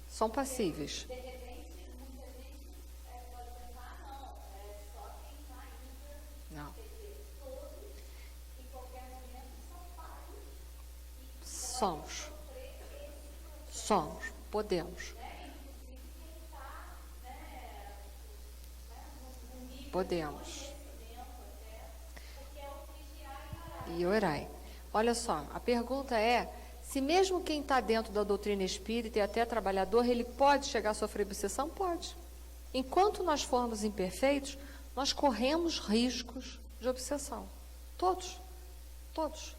São passíveis. Não. Somos. Somos. Podemos. Podemos. E orai. Olha só, a pergunta é, se mesmo quem está dentro da doutrina espírita e até trabalhador, ele pode chegar a sofrer obsessão? Pode. Enquanto nós formos imperfeitos, nós corremos riscos de obsessão. Todos. Todos.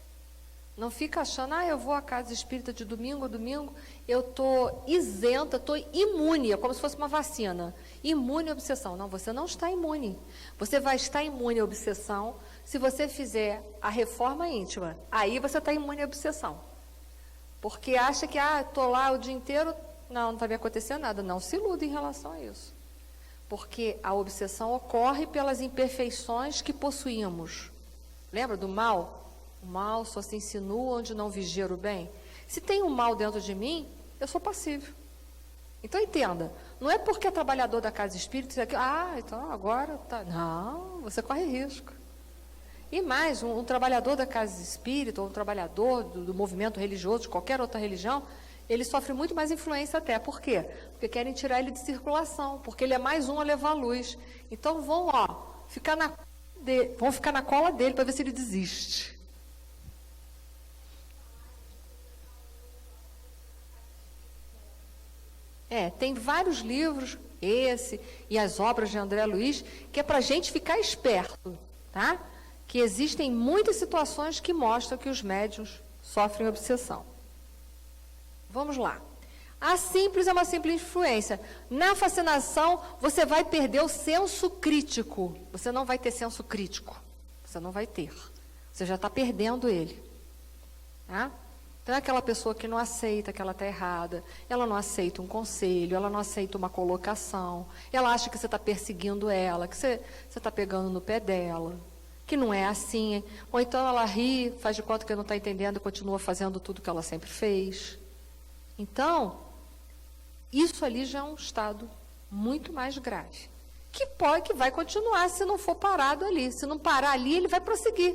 Não fica achando, eu vou à casa espírita de domingo a domingo, eu estou isenta, estou imune, é como se fosse uma vacina. Imune à obsessão. Não, você não está imune. Você vai estar imune à obsessão se você fizer a reforma íntima. Aí você está imune à obsessão. Porque acha que, estou lá o dia inteiro, não vai me acontecer nada. Não se iluda em relação a isso. Porque a obsessão ocorre pelas imperfeições que possuímos. Lembra do mal? O mal só se insinua onde não vigia o bem. Se tem um mal dentro de mim, eu sou passível. Então entenda, não é porque é trabalhador da casa espírita, então agora tá. Não, você corre risco. E mais, um trabalhador da casa espírita, ou um trabalhador do movimento religioso, de qualquer outra religião, ele sofre muito mais influência até. Por quê? Porque querem tirar ele de circulação, porque ele é mais um a levar a luz. Então vão ficar na cola dele para ver se ele desiste. Tem vários livros, esse e as obras de André Luiz, que é para a gente ficar esperto, tá? Que existem muitas situações que mostram que os médiuns sofrem obsessão. Vamos lá. A simples é uma simples influência. Na fascinação, você vai perder o senso crítico. Você não vai ter senso crítico. Você não vai ter. Você já está perdendo ele. Tá? Então, é aquela pessoa que não aceita que ela está errada, ela não aceita um conselho, ela não aceita uma colocação, ela acha que você está perseguindo ela, que você está pegando no pé dela, que não é assim. Ou então ela ri, faz de conta que não está entendendo e continua fazendo tudo que ela sempre fez. Então, isso ali já é um estado muito mais grave, que vai continuar se não for parado ali. Se não parar ali, ele vai prosseguir.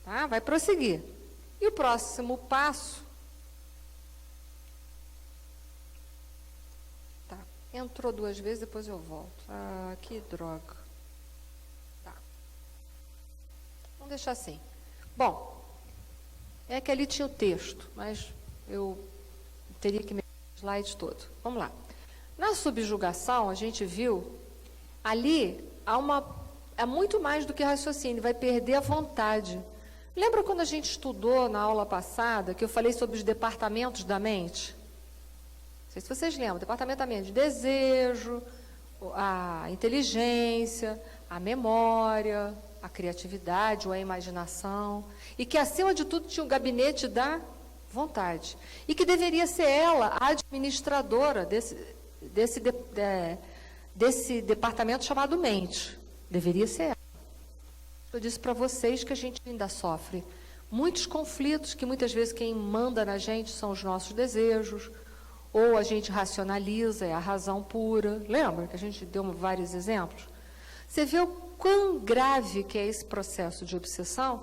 Tá? Vai prosseguir. E o próximo passo... Tá. Entrou 2 vezes, depois eu volto. Que droga. Tá. Vamos deixar assim. Bom, é que ali tinha o texto, mas eu teria que mexer o slide todo. Vamos lá. Na subjugação, a gente viu, ali há muito mais do que raciocínio, vai perder a vontade. Lembra quando a gente estudou na aula passada, que eu falei sobre os departamentos da mente? Não sei se vocês lembram. Departamento da mente, desejo, a inteligência, a memória, a criatividade ou a imaginação. E que, acima de tudo, tinha o gabinete da vontade. E que deveria ser ela a administradora desse departamento chamado mente. Deveria ser ela. Eu disse para vocês que a gente ainda sofre muitos conflitos, que muitas vezes quem manda na gente são os nossos desejos, ou a gente racionaliza, é a razão pura. Lembra que a gente deu vários exemplos? Você vê o quão grave que é esse processo de obsessão,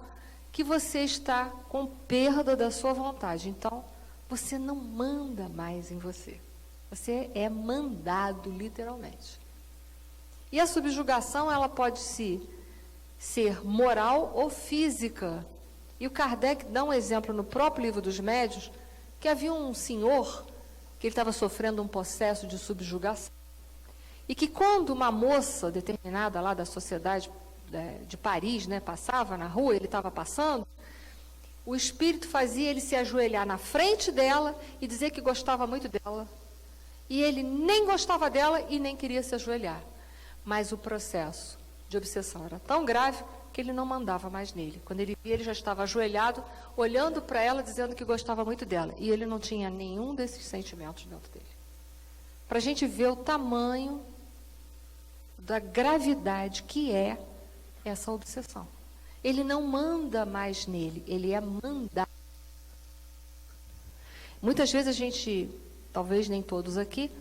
que você está com perda da sua vontade. Então, você não manda mais em você. Você é mandado, literalmente. E a subjugação, ela pode ser moral ou física. E o Kardec dá um exemplo no próprio Livro dos Médiuns, que havia um senhor que ele estava sofrendo um processo de subjugação. E que quando uma moça determinada lá da sociedade de Paris, né, passava na rua, ele estava passando, o espírito fazia ele se ajoelhar na frente dela e dizer que gostava muito dela. E ele nem gostava dela e nem queria se ajoelhar. Mas o processo de obsessão era tão grave que ele não mandava mais nele. Quando ele via, ele já estava ajoelhado, olhando para ela, dizendo que gostava muito dela. E ele não tinha nenhum desses sentimentos dentro dele. Para a gente ver o tamanho da gravidade que é essa obsessão. Ele não manda mais nele, ele é mandado. Muitas vezes a gente, talvez nem todos aqui,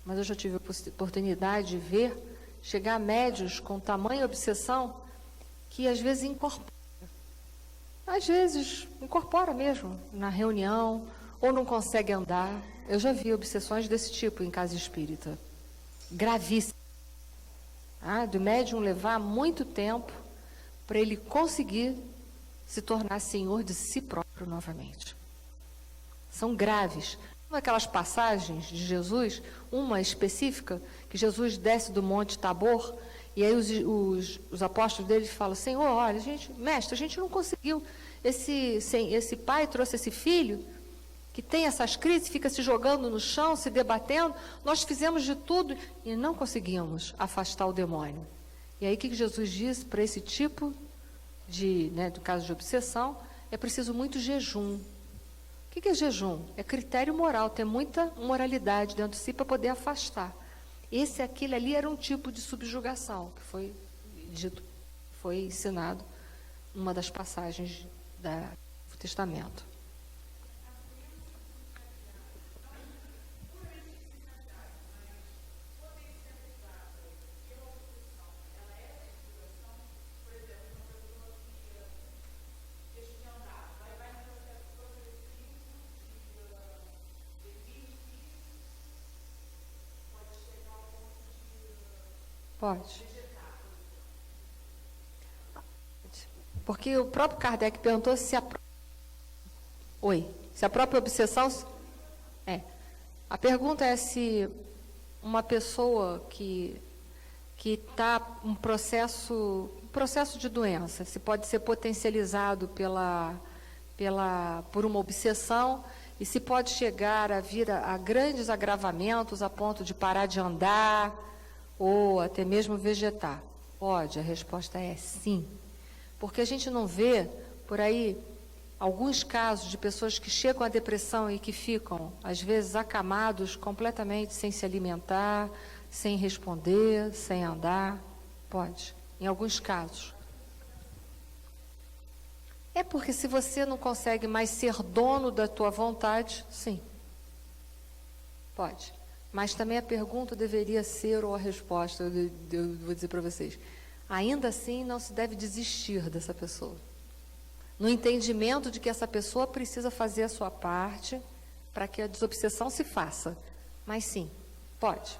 mas eu já tive a oportunidade de ver, chegar a médios com tamanha obsessão que às vezes incorpora. Às vezes incorpora mesmo, na reunião, ou não consegue andar. Eu já vi obsessões desse tipo em casa espírita. Gravíssimas. Do médium levar muito tempo para ele conseguir se tornar senhor de si próprio novamente. São graves. Aquelas passagens de Jesus, uma específica, que Jesus desce do Monte Tabor, e aí os apóstolos dele falam, Senhor, olha, mestre, a gente não conseguiu. Esse pai trouxe esse filho, que tem essas crises, fica se jogando no chão, se debatendo. Nós fizemos de tudo e não conseguimos afastar o demônio. E aí o que Jesus diz para esse tipo do caso de obsessão? É preciso muito jejum. O que é jejum? É critério moral, ter muita moralidade dentro de si para poder afastar. Aquele ali era um tipo de subjugação, que foi dito, foi ensinado numa das passagens do Testamento. Pode. Porque o próprio Kardec perguntou se a própria obsessão... A pergunta é se uma pessoa que está um processo de doença, se pode ser potencializado por uma obsessão e se pode chegar a vir a grandes agravamentos a ponto de parar de andar ou até mesmo vegetar. Pode, a resposta é sim. Porque a gente não vê por aí alguns casos de pessoas que chegam à depressão e que ficam, às vezes, acamados completamente sem se alimentar, sem responder, sem andar. Pode, em alguns casos. É porque se você não consegue mais ser dono da tua vontade, sim. Pode. Mas também a pergunta deveria ser, ou a resposta, eu vou dizer para vocês, ainda assim não se deve desistir dessa pessoa. No entendimento de que essa pessoa precisa fazer a sua parte para que a desobsessão se faça. Mas sim, pode.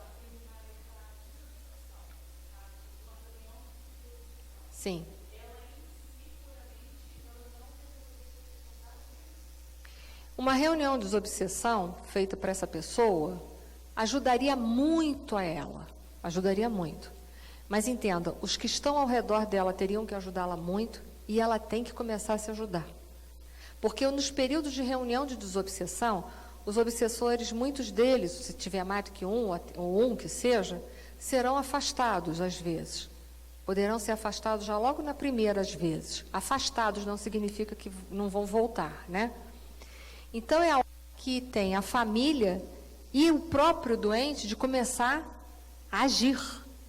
Sim. Uma reunião de desobsessão feita para essa pessoa ajudaria muito a ela, ajudaria muito. Mas entenda, os que estão ao redor dela teriam que ajudá-la muito e ela tem que começar a se ajudar. Porque nos períodos de reunião de desobsessão, os obsessores, muitos deles, se tiver mais do que um, ou um que seja, serão afastados às vezes. Poderão ser afastados já logo na primeira, às vezes. Afastados não significa que não vão voltar, né? Então é a hora que tem a família e o próprio doente de começar a agir,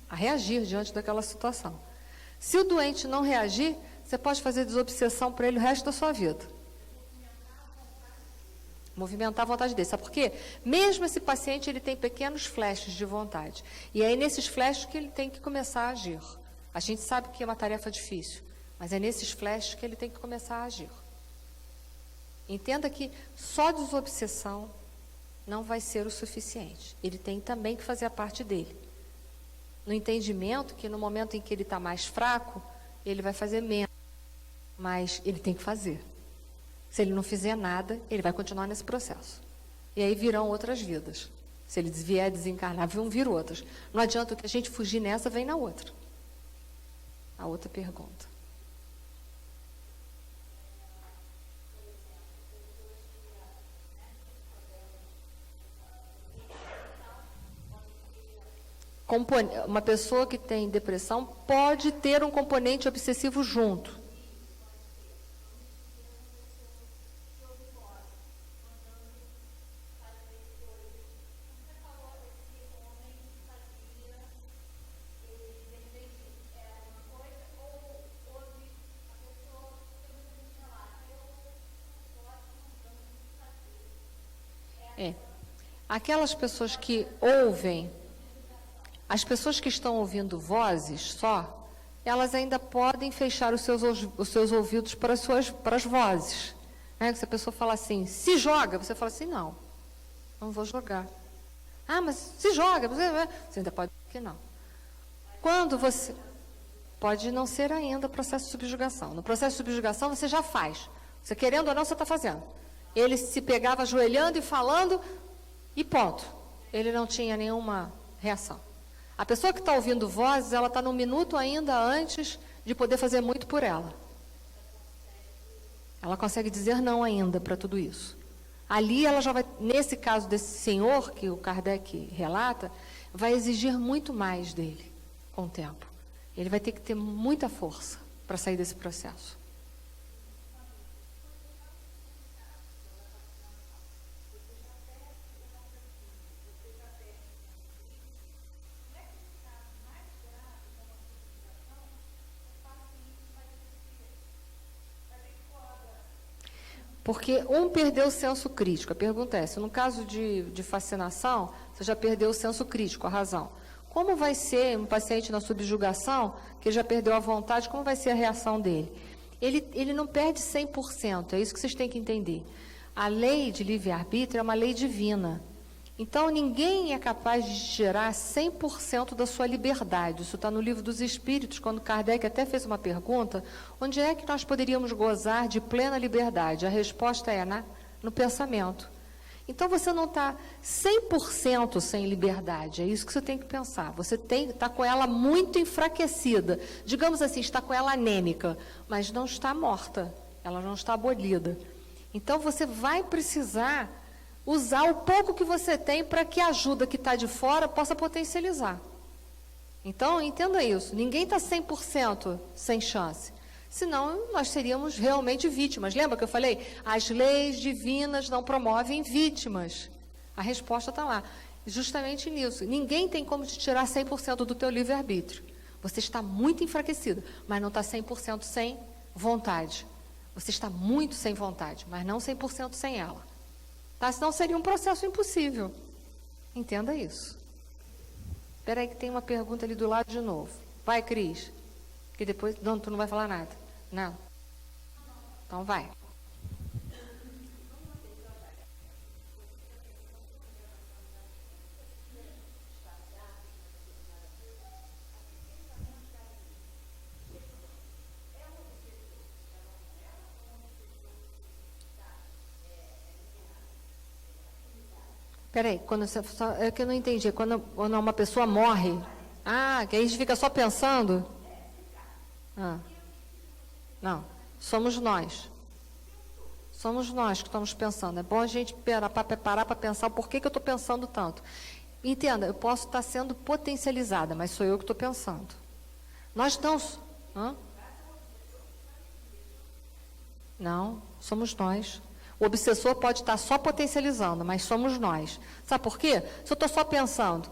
a reagir diante daquela situação. Se o doente não reagir, você pode fazer desobsessão para ele o resto da sua vida. Movimentar a vontade dele. Sabe por quê? Mesmo esse paciente, ele tem pequenos flashes de vontade. E é nesses flashes que ele tem que começar a agir. A gente sabe que é uma tarefa difícil, mas é nesses flashes que ele tem que começar a agir. Entenda que só desobsessão não vai ser o suficiente. Ele tem também que fazer a parte dele. No entendimento que no momento em que ele está mais fraco, ele vai fazer menos. Mas ele tem que fazer. Se ele não fizer nada, ele vai continuar nesse processo. E aí virão outras vidas. Se ele vier desencarnar, vão vir outras. Não adianta que a gente fugir nessa, vem na outra. a outra pergunta. Uma pessoa que tem depressão pode ter um componente obsessivo junto. Aquelas pessoas que ouvem, as pessoas que estão ouvindo vozes só, elas ainda podem fechar os seus ouvidos para as vozes. Se a pessoa fala assim, se joga, você fala assim, não vou jogar. Ah, mas se joga, você ainda pode dizer que não. Quando você... Pode não ser ainda processo de subjugação. No processo de subjugação você já faz. Você querendo ou não, você está fazendo. Ele se pegava ajoelhando e falando, e ponto. Ele não tinha nenhuma reação. A pessoa que está ouvindo vozes, ela está num minuto ainda antes de poder fazer muito por ela. Ela consegue dizer não ainda para tudo isso. Ali ela já vai, nesse caso desse senhor, que o Kardec relata, vai exigir muito mais dele com o tempo. Ele vai ter que ter muita força para sair desse processo. Porque um perdeu o senso crítico. A pergunta é, se no caso de fascinação, você já perdeu o senso crítico, a razão. Como vai ser um paciente na subjugação, que já perdeu a vontade, como vai ser a reação dele? Ele não perde 100%, é isso que vocês têm que entender. A lei de livre-arbítrio é uma lei divina. Então, ninguém é capaz de gerar 100% da sua liberdade. Isso está no Livro dos Espíritos, quando Kardec até fez uma pergunta, onde é que nós poderíamos gozar de plena liberdade? A resposta é no pensamento. Então, você não está 100% sem liberdade, é isso que você tem que pensar. Você está com ela muito enfraquecida, digamos assim, está com ela anêmica, mas não está morta, ela não está abolida. Então, você vai precisar usar o pouco que você tem para que a ajuda que está de fora possa potencializar. Então, entenda isso. Ninguém está 100% sem chance. Senão, nós seríamos realmente vítimas. Lembra que eu falei? As leis divinas não promovem vítimas. A resposta está lá. Justamente nisso. Ninguém tem como te tirar 100% do teu livre-arbítrio. Você está muito enfraquecido, mas não está 100% sem vontade. Você está muito sem vontade, mas não 100% sem ela. Tá? Senão seria um processo impossível. Entenda isso. Espera aí que tem uma pergunta ali do lado de novo. Vai, Cris. Que depois... Não, tu não vai falar nada. Não. Então vai. Peraí, é que eu não entendi. Quando uma pessoa morre, que aí a gente fica só pensando. Não, somos nós. Somos nós que estamos pensando. É bom a gente parar para pensar o porquê que eu estou pensando tanto. Entenda, eu posso estar sendo potencializada, mas sou eu que estou pensando. Nós não... Não, somos nós. O obsessor pode estar só potencializando, mas somos nós. Sabe por quê? Se eu estou só pensando,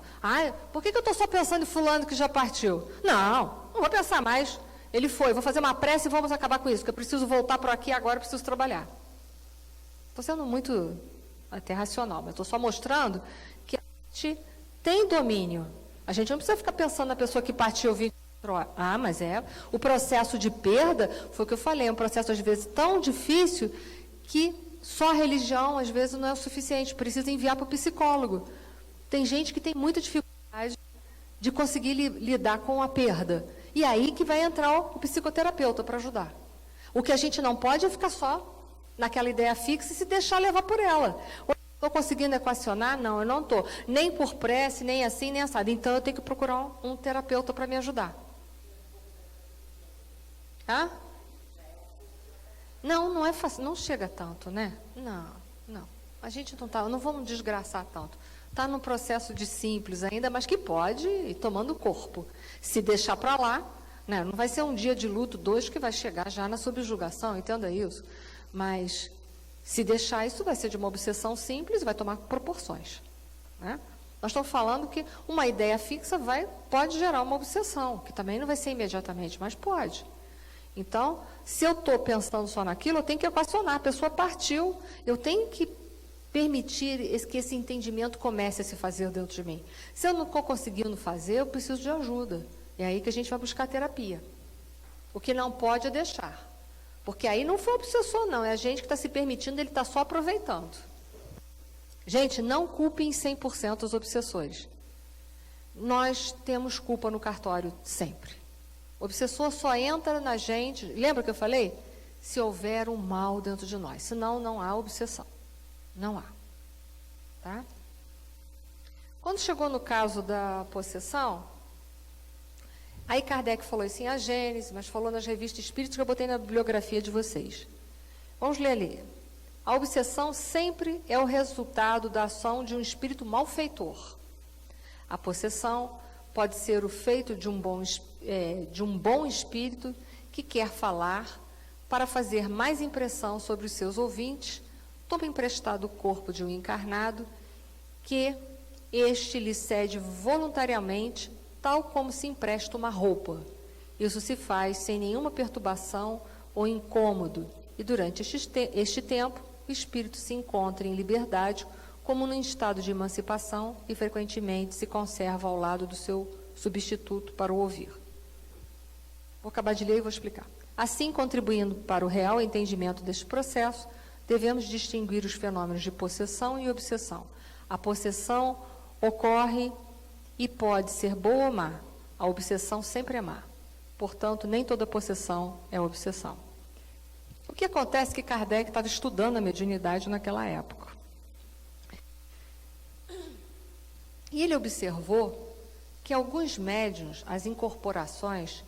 por que eu estou só pensando em fulano que já partiu? Não vou pensar mais. Ele foi, vou fazer uma prece e vamos acabar com isso, porque eu preciso voltar para aqui agora, eu preciso trabalhar. Estou sendo muito até racional, mas estou só mostrando que a gente tem domínio. A gente não precisa ficar pensando na pessoa que partiu 24 horas. Mas o processo de perda, foi o que eu falei, é um processo às vezes tão difícil que só a religião, às vezes, não é o suficiente. Precisa enviar para o psicólogo. Tem gente que tem muita dificuldade de conseguir lidar com a perda. E aí que vai entrar o psicoterapeuta para ajudar. O que a gente não pode é ficar só naquela ideia fixa e se deixar levar por ela. Estou conseguindo equacionar? Não, eu não estou. Nem por prece, nem assim, nem assado. Então, eu tenho que procurar um terapeuta para me ajudar. Hã? Não, não é fácil, não chega tanto, né? Não. A gente não vamos desgraçar tanto. Está no processo de simples ainda, mas que pode ir tomando corpo. Se deixar para lá, né? Não vai ser um dia de luto, 2, que vai chegar já na subjugação, entenda isso. Mas se deixar, isso vai ser de uma obsessão simples e vai tomar proporções, né? Nós estamos falando que uma ideia fixa pode gerar uma obsessão, que também não vai ser imediatamente, mas pode. Então, se eu estou pensando só naquilo, eu tenho que equacionar. A pessoa partiu, eu tenho que permitir que esse entendimento comece a se fazer dentro de mim. Se eu não estou conseguindo fazer, eu preciso de ajuda. É aí que a gente vai buscar terapia. O que não pode é deixar. Porque aí não foi obsessor, não. É a gente que está se permitindo, ele está só aproveitando. Gente, não culpem 100% os obsessores. Nós temos culpa no cartório sempre. O obsessor só entra na gente, lembra que eu falei? Se houver um mal dentro de nós. Senão, não há obsessão. Não há. Tá? Quando chegou no caso da possessão, aí Kardec falou assim, a Gênese, mas falou nas revistas espíritas que eu botei na bibliografia de vocês. Vamos ler ali. A obsessão sempre é o resultado da ação de um espírito malfeitor. A possessão pode ser o feito de um bom espírito que quer falar para fazer mais impressão sobre os seus ouvintes, toma emprestado o corpo de um encarnado que este lhe cede voluntariamente, tal como se empresta uma roupa. Isso se faz sem nenhuma perturbação ou incômodo, e durante este tempo o espírito se encontra em liberdade, como num estado de emancipação, e frequentemente se conserva ao lado do seu substituto para o ouvir. Vou acabar de ler e vou explicar. Assim, contribuindo para o real entendimento deste processo, devemos distinguir os fenômenos de possessão e obsessão. A possessão ocorre e pode ser boa ou má. A obsessão sempre é má. Portanto, nem toda possessão é obsessão. O que acontece é que Kardec estava estudando a mediunidade naquela época. E ele observou que alguns médiuns, as incorporações,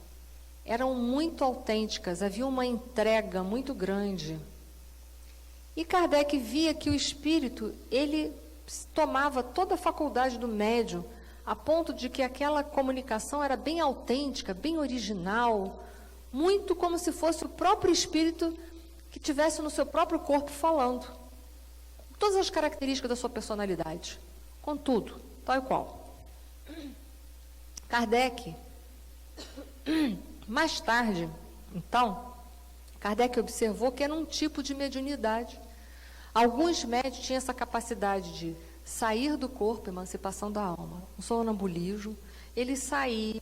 eram muito autênticas, havia uma entrega muito grande. E Kardec via que o espírito, ele tomava toda a faculdade do médium, a ponto de que aquela comunicação era bem autêntica, bem original, muito como se fosse o próprio espírito que tivesse no seu próprio corpo falando. Com todas as características da sua personalidade, com tudo, tal e qual. Kardec, mais tarde, então, Kardec observou que era um tipo de mediunidade. Alguns médios tinham essa capacidade de sair do corpo, emancipação da alma, um sonambulismo, ele saía,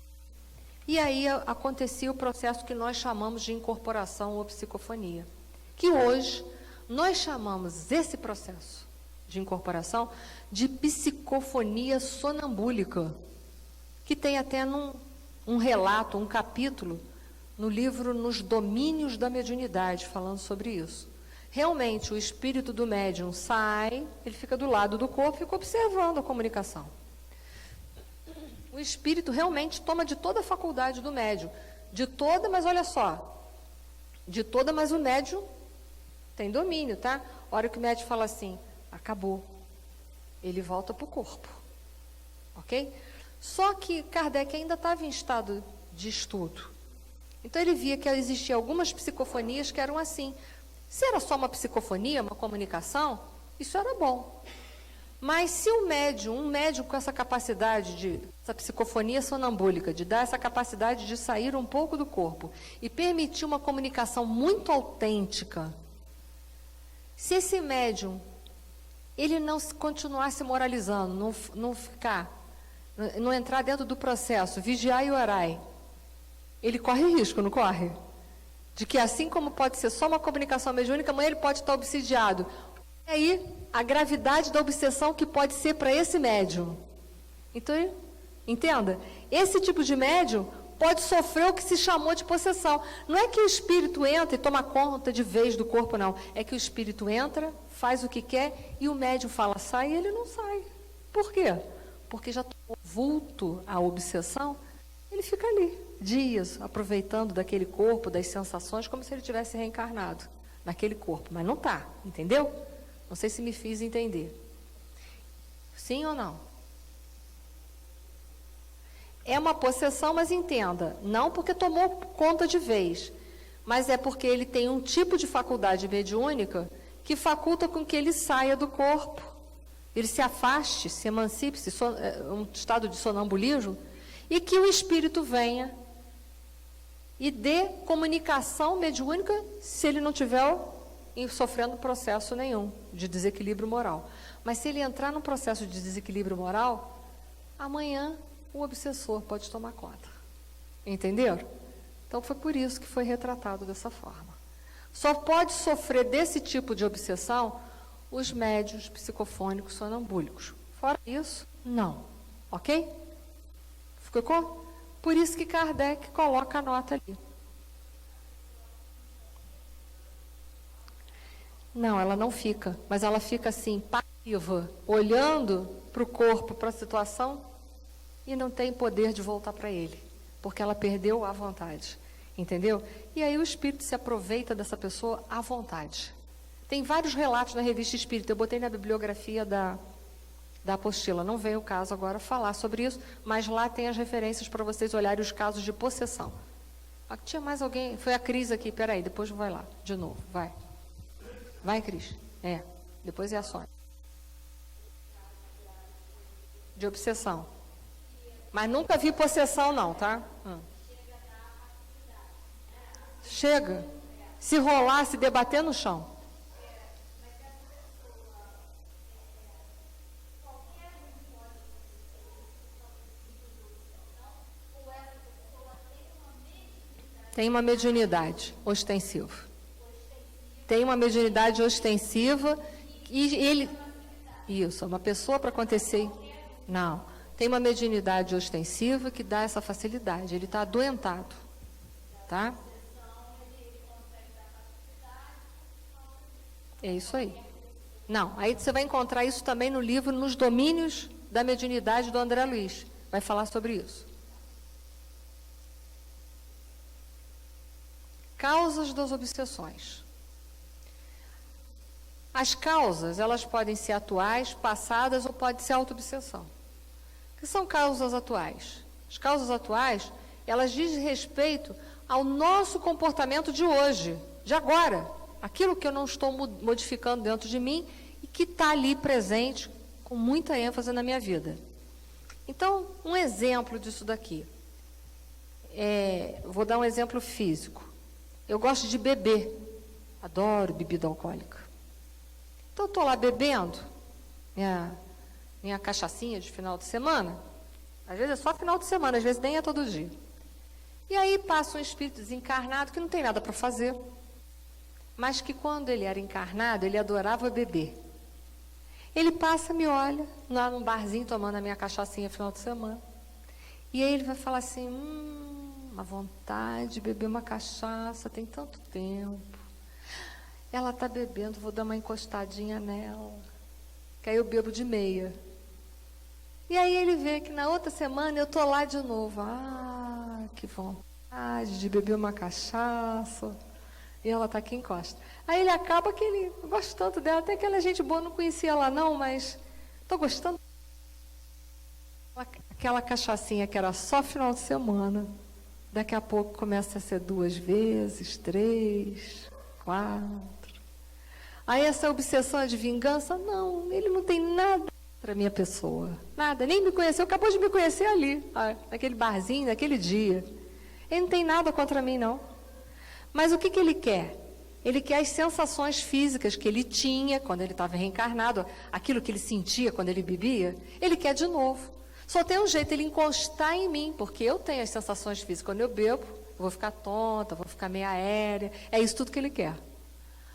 e aí acontecia o processo que nós chamamos de incorporação ou psicofonia, que hoje nós chamamos esse processo de incorporação de psicofonia sonambúlica, que tem até um relato, um capítulo no livro Nos Domínios da Mediunidade, falando sobre isso. Realmente, o espírito do médium sai, ele fica do lado do corpo e fica observando a comunicação. O espírito realmente toma de toda a faculdade do médium. De toda, mas olha só, de toda, mas o médium tem domínio, tá? A hora que o médium fala assim, acabou, ele volta para o corpo, ok? Só que Kardec ainda estava em estado de estudo. Então ele via que existiam algumas psicofonias que eram assim. Se era só uma psicofonia, uma comunicação, isso era bom. Mas se um médium com essa capacidade essa psicofonia sonambúlica, de dar essa capacidade de sair um pouco do corpo e permitir uma comunicação muito autêntica, se esse médium, ele não continuasse moralizando, não entrar dentro do processo, vigiar e orai, ele corre risco, não corre? De que assim como pode ser só uma comunicação mediúnica, amanhã ele pode estar obsidiado. E aí, a gravidade da obsessão que pode ser para esse médium. Então, entenda, esse tipo de médium pode sofrer o que se chamou de possessão. Não é que o espírito entra e toma conta de vez do corpo, não. É que o espírito entra, faz o que quer, e o médium fala, sai, e ele não sai. Por quê? Porque já tomou vulto a obsessão, ele fica ali. dias aproveitando daquele corpo, das sensações, como se ele tivesse reencarnado naquele corpo, mas não está, entendeu? Não sei se me fiz entender. Sim ou não? É uma possessão, mas entenda, não porque tomou conta de vez, mas é porque ele tem um tipo de faculdade mediúnica que faculta com que ele saia do corpo, ele se afaste, se emancipe, um estado de sonambulismo, e que o espírito venha e dê comunicação mediúnica se ele não tiver sofrendo processo nenhum de desequilíbrio moral. Mas se ele entrar num processo de desequilíbrio moral, amanhã o obsessor pode tomar conta. Entenderam? Então foi por isso que foi retratado dessa forma. Só pode sofrer desse tipo de obsessão os médiuns psicofônicos sonambúlicos. Fora isso, não. Ok? Ficou? Por isso que Kardec coloca a nota ali. Não, ela não fica, mas ela fica assim, passiva, olhando para o corpo, para a situação, e não tem poder de voltar para ele, porque ela perdeu a vontade, entendeu? E aí o espírito se aproveita dessa pessoa à vontade. Tem vários relatos na revista Espírita, eu botei na bibliografia da apostila, não veio o caso agora falar sobre isso, mas lá tem as referências para vocês olharem os casos de possessão. Aqui tinha mais alguém, foi a Cris aqui, peraí, depois vai lá, de novo, vai. Vai, Cris. Depois é a Sônia. De obsessão. Mas nunca vi possessão não, tá? Chega. Se rolar, se debater no chão. Tem uma mediunidade ostensiva. Tem uma mediunidade ostensiva e ele... Isso, uma pessoa para acontecer... Não, tem uma mediunidade ostensiva que dá essa facilidade. Ele está adoentado, tá? É isso aí. Não, aí você vai encontrar isso também no livro Nos Domínios da Mediunidade do André Luiz. Vai falar sobre isso. Causas das obsessões. As causas, elas podem ser atuais, passadas ou pode ser auto-obsessão. O que são causas atuais? As causas atuais, elas dizem respeito ao nosso comportamento de hoje, de agora. Aquilo que eu não estou modificando dentro de mim e que está ali presente com muita ênfase na minha vida. Então, um exemplo disso daqui. Vou dar um exemplo físico. Eu gosto de beber. Adoro bebida alcoólica. Então, estou lá bebendo minha cachaçinha de final de semana. Às vezes é só final de semana, às vezes nem é todo dia. E aí passa um espírito desencarnado que não tem nada para fazer, mas que quando ele era encarnado, ele adorava beber. Ele passa, me olha, lá num barzinho tomando a minha cachaçinha final de semana. E aí ele vai falar assim, uma vontade de beber uma cachaça, tem tanto tempo. Ela está bebendo, vou dar uma encostadinha nela. Que aí eu bebo de meia. E aí ele vê que na outra semana eu estou lá de novo. Que vontade de beber uma cachaça. E ela está aqui encosta. Aí ele acaba que ele, eu gosto tanto dela, até que ela é gente boa, não conhecia ela não, mas estou gostando. Aquela cachaçinha que era só final de semana, daqui a pouco começa a ser 2 vezes, 3, 4. Aí essa obsessão de vingança, não, ele não tem nada para minha pessoa, nada, nem me conheceu, acabou de me conhecer ali, naquele barzinho, naquele dia. Ele não tem nada contra mim, não. Mas o que ele quer? Ele quer as sensações físicas que ele tinha quando ele estava reencarnado, aquilo que ele sentia quando ele bebia, ele quer de novo. Só tem um jeito, ele encostar em mim, porque eu tenho as sensações físicas. Quando eu bebo, eu vou ficar tonta, vou ficar meio aérea, é isso tudo que ele quer.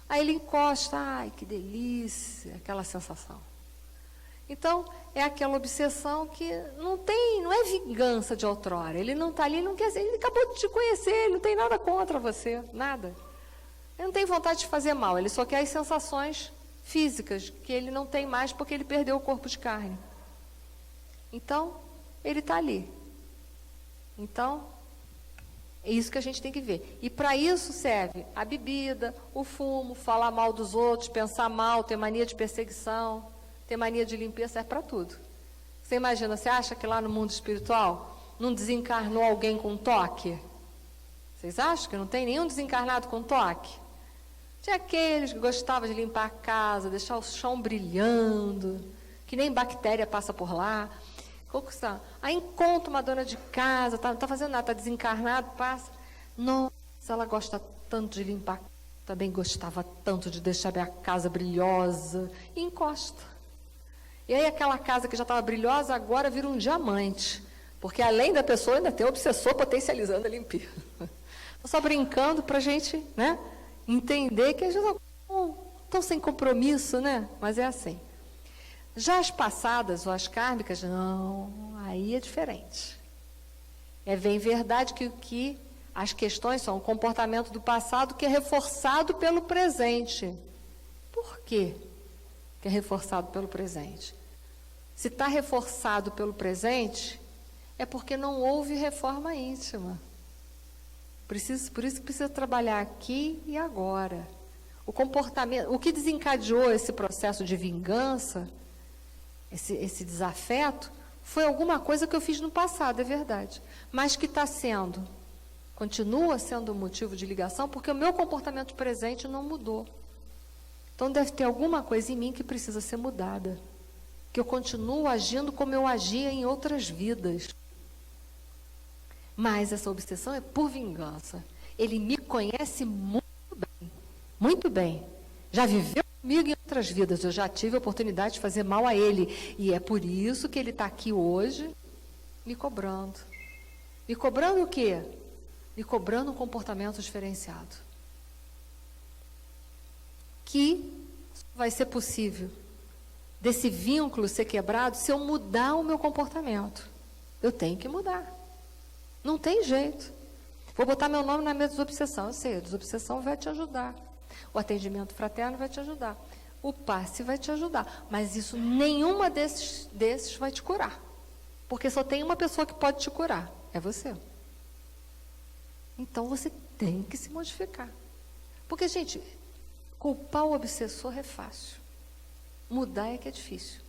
Aí ele encosta, ai, que delícia, aquela sensação. Então, é aquela obsessão que não é vingança de outrora. Ele não está ali, ele não quer, ele acabou de te conhecer, ele não tem nada contra você, nada. Ele não tem vontade de fazer mal, ele só quer as sensações físicas, que ele não tem mais porque ele perdeu o corpo de carne. Então, ele está ali. Então, É isso que a gente tem que ver. E para isso serve a bebida, o fumo, falar mal dos outros, pensar mal, ter mania de perseguição, ter mania de limpeza, serve para tudo. Você imagina, você acha que lá no mundo espiritual não desencarnou alguém com toque? Vocês acham que não tem nenhum desencarnado com toque? Tinha aqueles que gostavam de limpar a casa, deixar o chão brilhando, que nem bactéria passa por lá. Aí encontra uma dona de casa, não está fazendo nada, está desencarnado, passa. Nossa, ela gosta tanto de limpar, também gostava tanto de deixar minha casa brilhosa, e encosta. E aí aquela casa que já estava brilhosa, agora vira um diamante, porque além da pessoa ainda tem o obsessor potencializando a limpeza. Estou só brincando para a gente, né, entender que a gente estão sem compromisso, né? Mas é assim. Já as passadas ou as kármicas, não, aí é diferente. É bem verdade que as questões são o comportamento do passado que é reforçado pelo presente. Por quê que é reforçado pelo presente? Se está reforçado pelo presente, é porque não houve reforma íntima. Por isso que precisa trabalhar aqui e agora. O comportamento, o que desencadeou esse processo de vingança, esse desafeto, foi alguma coisa que eu fiz no passado, é verdade. Mas que continua sendo motivo de ligação, porque o meu comportamento presente não mudou. Então deve ter alguma coisa em mim que precisa ser mudada. Que eu continuo agindo como eu agia em outras vidas. Mas essa obsessão é por vingança. Ele me conhece muito bem. Muito bem. Já viveu comigo em outras vidas, eu já tive a oportunidade de fazer mal a ele. E é por isso que ele está aqui hoje me cobrando. Me cobrando o quê? Me cobrando um comportamento diferenciado. Que vai ser possível desse vínculo ser quebrado se eu mudar o meu comportamento. Eu tenho que mudar. Não tem jeito. Vou botar meu nome na mesa de desobsessão. Eu sei, a desobsessão vai te ajudar. O atendimento fraterno vai te ajudar. O passe vai te ajudar. Mas isso, nenhuma desses vai te curar. Porque só tem uma pessoa que pode te curar. É você. Então, você tem que se modificar. Porque, gente, culpar o obsessor é fácil. Mudar é que é difícil.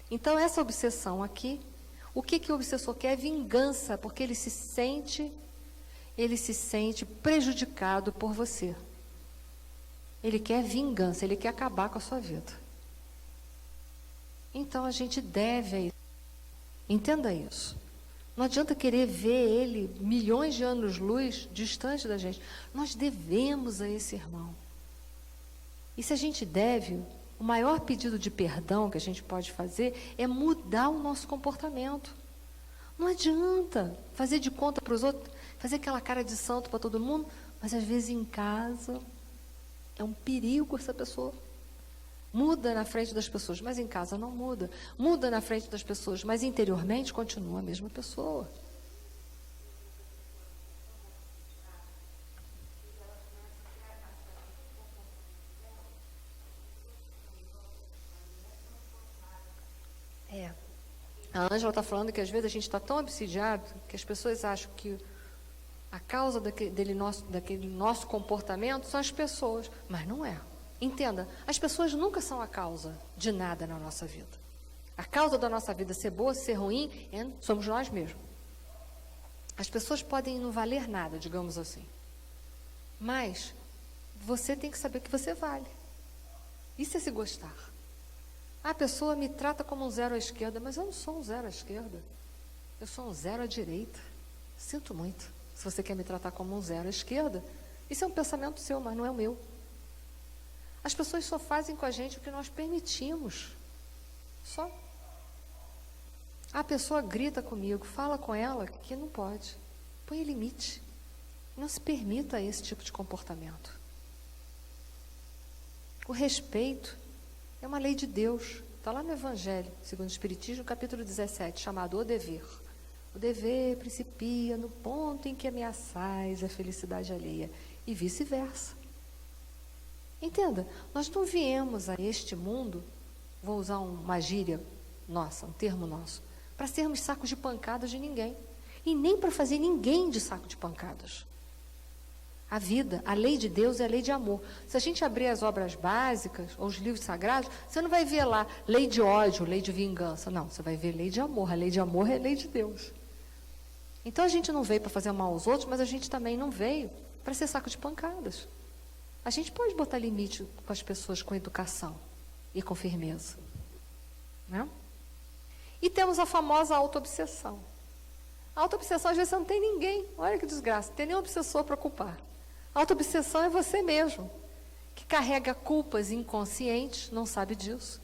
Então, essa obsessão aqui, o que o obsessor quer é vingança, porque ele se sente prejudicado por você. Ele quer vingança, ele quer acabar com a sua vida. Então a gente deve, entenda isso. Não adianta querer ver ele milhões de anos-luz distante da gente. Nós devemos a esse irmão. E se a gente deve, o maior pedido de perdão que a gente pode fazer é mudar o nosso comportamento. Não adianta fazer de conta para os outros, fazer aquela cara de santo para todo mundo, mas às vezes em casa é um perigo essa pessoa. Muda na frente das pessoas, mas em casa não muda. Muda na frente das pessoas, mas interiormente continua a mesma pessoa. A Ângela está falando que às vezes a gente está tão obsidiado que as pessoas acham que a causa daquele nosso comportamento são as pessoas, mas não é. Entenda, as pessoas nunca são a causa de nada na nossa vida. A causa da nossa vida ser boa, ser ruim, somos nós mesmos. As pessoas podem não valer nada, digamos assim. Mas você tem que saber que você vale. Isso é se gostar. A pessoa me trata como um zero à esquerda, mas eu não sou um zero à esquerda. Eu sou um zero à direita. Sinto muito. Se você quer me tratar como um zero à esquerda, isso é um pensamento seu, mas não é o meu. As pessoas só fazem com a gente o que nós permitimos. Só. A pessoa grita comigo, fala com ela que não pode. Põe limite. Não se permita esse tipo de comportamento. O respeito é uma lei de Deus. Está lá no Evangelho, segundo o Espiritismo, capítulo 17, chamado O Dever. O dever principia no ponto em que ameaçais a felicidade alheia, e vice-versa. Entenda, nós não viemos a este mundo, vou usar uma gíria nossa, um termo nosso, para sermos sacos de pancadas de ninguém. E nem para fazer ninguém de saco de pancadas. A vida, a lei de Deus é a lei de amor. Se a gente abrir as obras básicas, ou os livros sagrados, você não vai ver lá lei de ódio, lei de vingança. Não, você vai ver lei de amor. A lei de amor é a lei de Deus. Então a gente não veio para fazer mal aos outros, mas a gente também não veio para ser saco de pancadas. A gente pode botar limite com as pessoas com educação e com firmeza. Né? E temos a famosa autoobsessão. A autoobsessão, às vezes, você não tem ninguém. Olha que desgraça, não tem nenhum obsessor para culpar. A autoobsessão é você mesmo, que carrega culpas inconscientes, não sabe disso.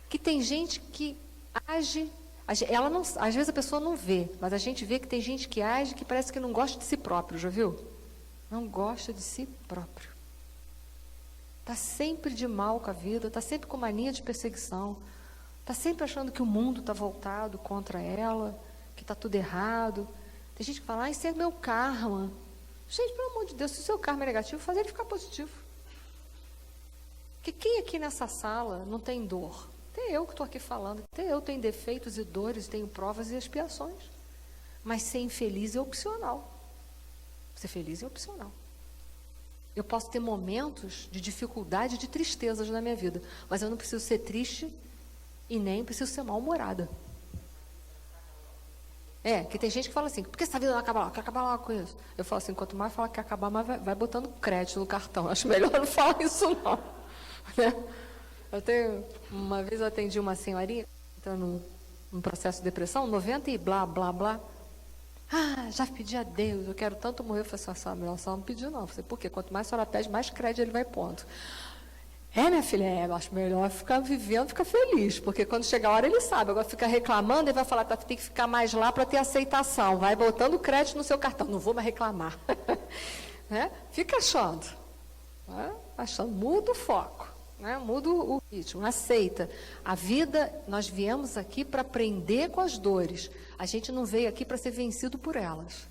Que tem gente que age, ela não, às vezes a pessoa não vê, mas a gente vê que tem gente que age que parece que não gosta de si próprio, já viu? Não gosta de si próprio. Está sempre de mal com a vida, está sempre com mania de perseguição, está sempre achando que o mundo está voltado contra ela, que está tudo errado. Tem gente que fala, isso é meu karma. Gente, pelo amor de Deus, se o seu karma é negativo, faz ele ficar positivo. Porque quem aqui nessa sala não tem dor? Até eu que estou aqui falando, até eu tenho defeitos e dores, tenho provas e expiações. Mas ser infeliz é opcional. Ser feliz é opcional. Eu posso ter momentos de dificuldade e de tristezas na minha vida, mas eu não preciso ser triste e nem preciso ser mal-humorada. Que tem gente que fala assim, por que essa vida não acaba logo? Quer acabar logo com isso? Eu falo assim, quanto mais fala que acabar, mais vai botando crédito no cartão. Acho melhor não falar isso não. Né? Uma vez eu atendi uma senhorinha, entrando num processo de depressão, 90 e blá, blá, blá. Já pedi a Deus, eu quero tanto morrer. Eu falei assim, melhor só não pedir não. Eu falei, por quê? Quanto mais a senhora pede, mais crédito ele vai pondo. Minha filha, eu acho melhor ficar vivendo, ficar feliz, porque quando chegar a hora ele sabe, agora fica reclamando, ele vai falar, tem que ficar mais lá para ter aceitação, vai botando crédito no seu cartão, não vou mais reclamar. Né? Fica achando, né? Muda o foco, né? Muda o ritmo, aceita. A vida, nós viemos aqui para aprender com as dores, a gente não veio aqui para ser vencido por elas.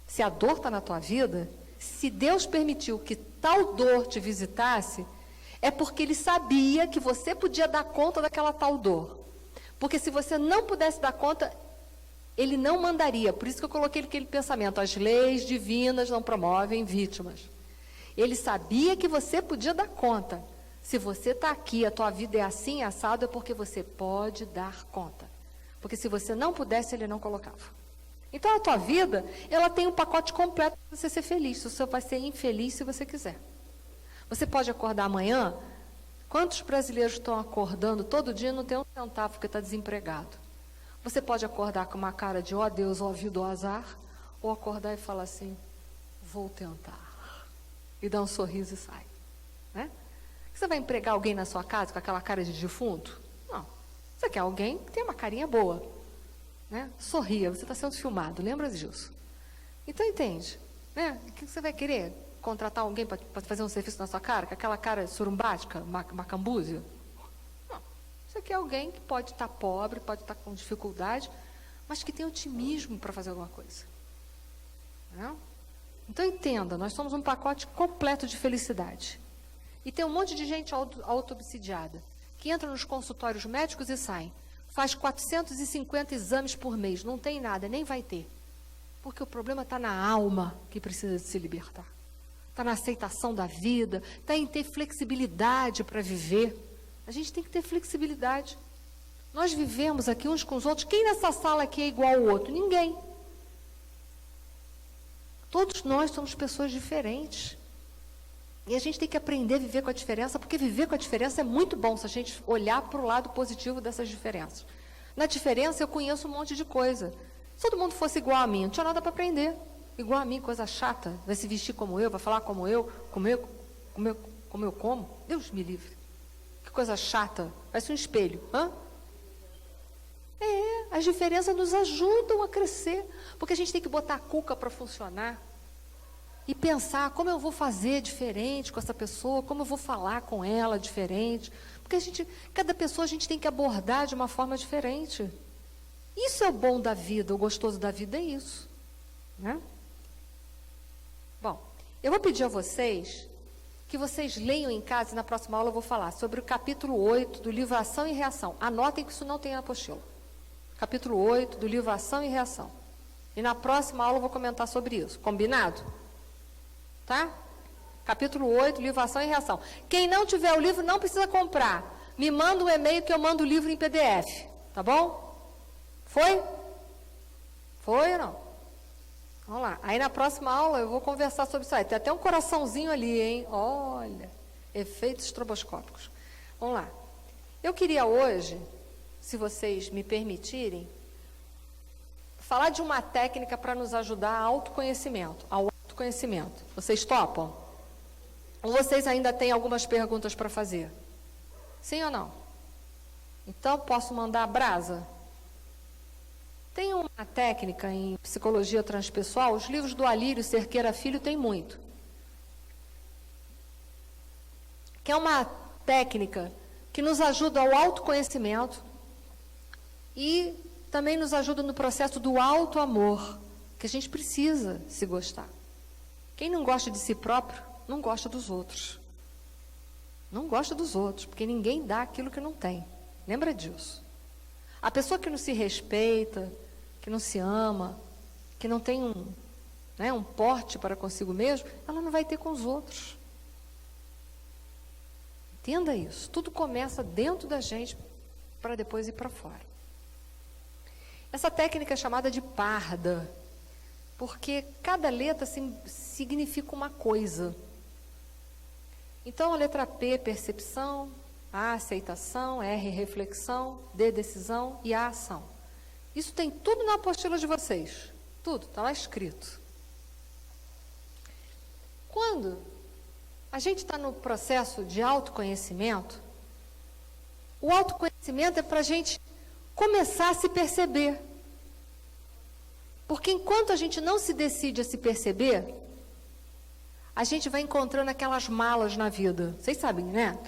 Se a dor está na tua vida, se Deus permitiu que tal dor te visitasse, é porque ele sabia que você podia dar conta daquela tal dor. Porque se você não pudesse dar conta, ele não mandaria. Por isso que eu coloquei aquele pensamento, as leis divinas não promovem vítimas. Ele sabia que você podia dar conta. Se você está aqui, a tua vida é assim, assado, é porque você pode dar conta. Porque se você não pudesse, ele não colocava. Então a tua vida, ela tem um pacote completo para você ser feliz. Você vai ser infeliz se você quiser. Você pode acordar amanhã, quantos brasileiros estão acordando todo dia e não tem um centavo porque está desempregado? Você pode acordar com uma cara de, ó Deus, ó vida, ó azar, ou acordar e falar assim, vou tentar. E dar um sorriso e sai. Né? Você vai empregar alguém na sua casa com aquela cara de defunto? Não. Você quer alguém que tenha uma carinha boa. Né? Sorria, você está sendo filmado, lembra disso? Então entende. Né? O que você vai querer? Contratar alguém para fazer um serviço na sua cara, com aquela cara surumbática, macambúzia? Não. Você quer alguém que pode estar pobre, pode estar com dificuldade, mas que tem otimismo para fazer alguma coisa. Não? Então entenda, nós somos um pacote completo de felicidade. E tem um monte de gente auto-obsidiada, que entra nos consultórios médicos e sai. Faz 450 exames por mês, não tem nada, nem vai ter. Porque o problema está na alma que precisa de se libertar. Está na aceitação da vida, está em ter flexibilidade para viver. A gente tem que ter flexibilidade. Nós vivemos aqui uns com os outros. Quem nessa sala aqui é igual ao outro? Ninguém. Todos nós somos pessoas diferentes. E a gente tem que aprender a viver com a diferença, porque viver com a diferença é muito bom se a gente olhar para o lado positivo dessas diferenças. Na diferença eu conheço um monte de coisa. Se todo mundo fosse igual a mim, não tinha nada para aprender. Igual a mim, coisa chata, vai se vestir como eu, vai falar como eu, como eu como. Deus me livre. Que coisa chata, parece um espelho. As diferenças nos ajudam a crescer, porque a gente tem que botar a cuca para funcionar e pensar como eu vou fazer diferente com essa pessoa, como eu vou falar com ela diferente, porque cada pessoa a gente tem que abordar de uma forma diferente. Isso é o bom da vida, o gostoso da vida é isso, né? Bom, eu vou pedir a vocês que vocês leiam em casa, e na próxima aula eu vou falar sobre o capítulo 8 do livro Ação e Reação. Anotem que isso não tem na apostila. Capítulo 8 do livro Ação e Reação. E na próxima aula eu vou comentar sobre isso. Combinado? Tá? Capítulo 8, livro Ação e Reação. Quem não tiver o livro não precisa comprar. Me manda um e-mail que eu mando o livro em PDF. Tá bom? Foi? Foi ou não? Vamos lá. Aí na próxima aula eu vou conversar sobre isso aí. Tem até um coraçãozinho ali, hein? Olha, efeitos estroboscópicos. Vamos lá. Eu queria hoje, se vocês me permitirem, falar de uma técnica para nos ajudar ao autoconhecimento. Vocês topam? Ou vocês ainda têm algumas perguntas para fazer? Sim ou não? Então, posso mandar a brasa? Tem uma técnica em psicologia transpessoal, os livros do Alírio Cerqueira Filho tem muito. Que é uma técnica que nos ajuda ao autoconhecimento e também nos ajuda no processo do auto-amor, que a gente precisa se gostar. Quem não gosta de si próprio, não gosta dos outros. Não gosta dos outros, porque ninguém dá aquilo que não tem. Lembra disso. A pessoa que não se respeita, que não se ama, que não tem um porte para consigo mesmo, ela não vai ter com os outros. Entenda isso. Tudo começa dentro da gente para depois ir para fora. Essa técnica é chamada de parda, porque cada letra significa uma coisa. Então, a letra P, percepção, A, aceitação, R, reflexão, D, decisão e A, ação. Isso tem tudo na apostila de vocês. Tudo, está lá escrito. Quando a gente está no processo de autoconhecimento, o autoconhecimento é para a gente começar a se perceber. Porque enquanto a gente não se decide a se perceber, a gente vai encontrando aquelas malas na vida. Vocês sabem, né?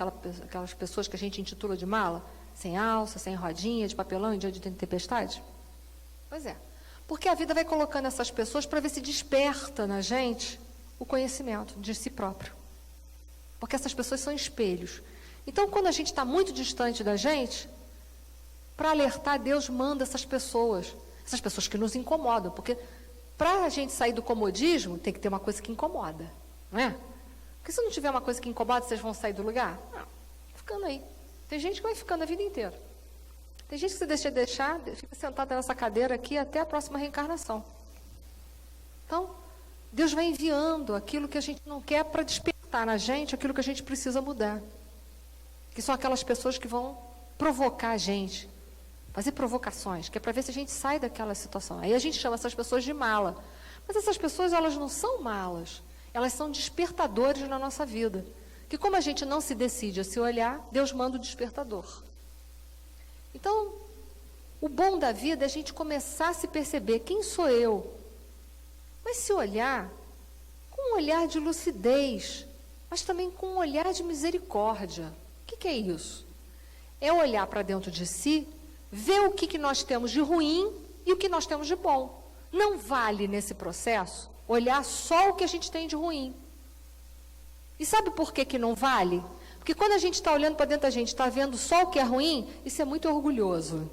Aquelas pessoas que a gente intitula de mala, sem alça, sem rodinha, de papelão em dia de tempestade. Pois é. Porque a vida vai colocando essas pessoas para ver se desperta na gente o conhecimento de si próprio. Porque essas pessoas são espelhos. Então, quando a gente está muito distante da gente, para alertar, Deus manda essas pessoas que nos incomodam, porque para a gente sair do comodismo, tem que ter uma coisa que incomoda, não é? Porque se não tiver uma coisa que incomoda, vocês vão sair do lugar? Não, ficando aí. Tem gente que vai ficando a vida inteira. Tem gente que você deixa fica sentada nessa cadeira aqui até a próxima reencarnação. Então, Deus vai enviando aquilo que a gente não quer para despertar na gente aquilo que a gente precisa mudar. Que são aquelas pessoas que vão provocar a gente, fazer provocações, que é para ver se a gente sai daquela situação. Aí a gente chama essas pessoas de mala. Mas essas pessoas, elas não são malas. Elas são despertadores na nossa vida. Que como a gente não se decide a se olhar, Deus manda o despertador. Então, o bom da vida é a gente começar a se perceber quem sou eu. Mas se olhar com um olhar de lucidez, mas também com um olhar de misericórdia. O que é isso? É olhar para dentro de si, ver o que nós temos de ruim e o que nós temos de bom. Não vale, nesse processo, olhar só o que a gente tem de ruim. E sabe por que não vale? Porque quando a gente está olhando para dentro da gente, está vendo só o que é ruim, isso é muito orgulhoso.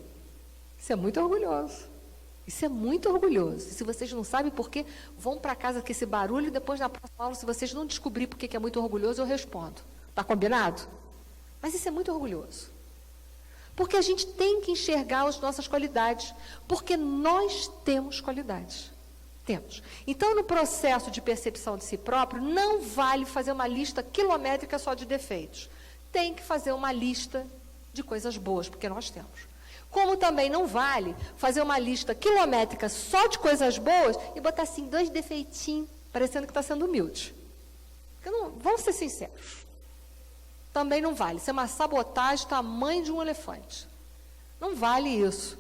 Isso é muito orgulhoso. Isso é muito orgulhoso. E se vocês não sabem por quê, vão para casa com esse barulho e depois na próxima aula, se vocês não descobrirem por que é muito orgulhoso, eu respondo. Está combinado? Mas isso é muito orgulhoso. Porque a gente tem que enxergar as nossas qualidades. Porque nós temos qualidades. Temos. Então, no processo de percepção de si próprio, não vale fazer uma lista quilométrica só de defeitos. Tem que fazer uma lista de coisas boas, porque nós temos. Como também não vale fazer uma lista quilométrica só de coisas boas e botar assim 2 defeitinhos, parecendo que está sendo humilde. Porque não, vamos ser sinceros. Também não vale. Isso é uma sabotagem do tamanho de um elefante. Não vale isso.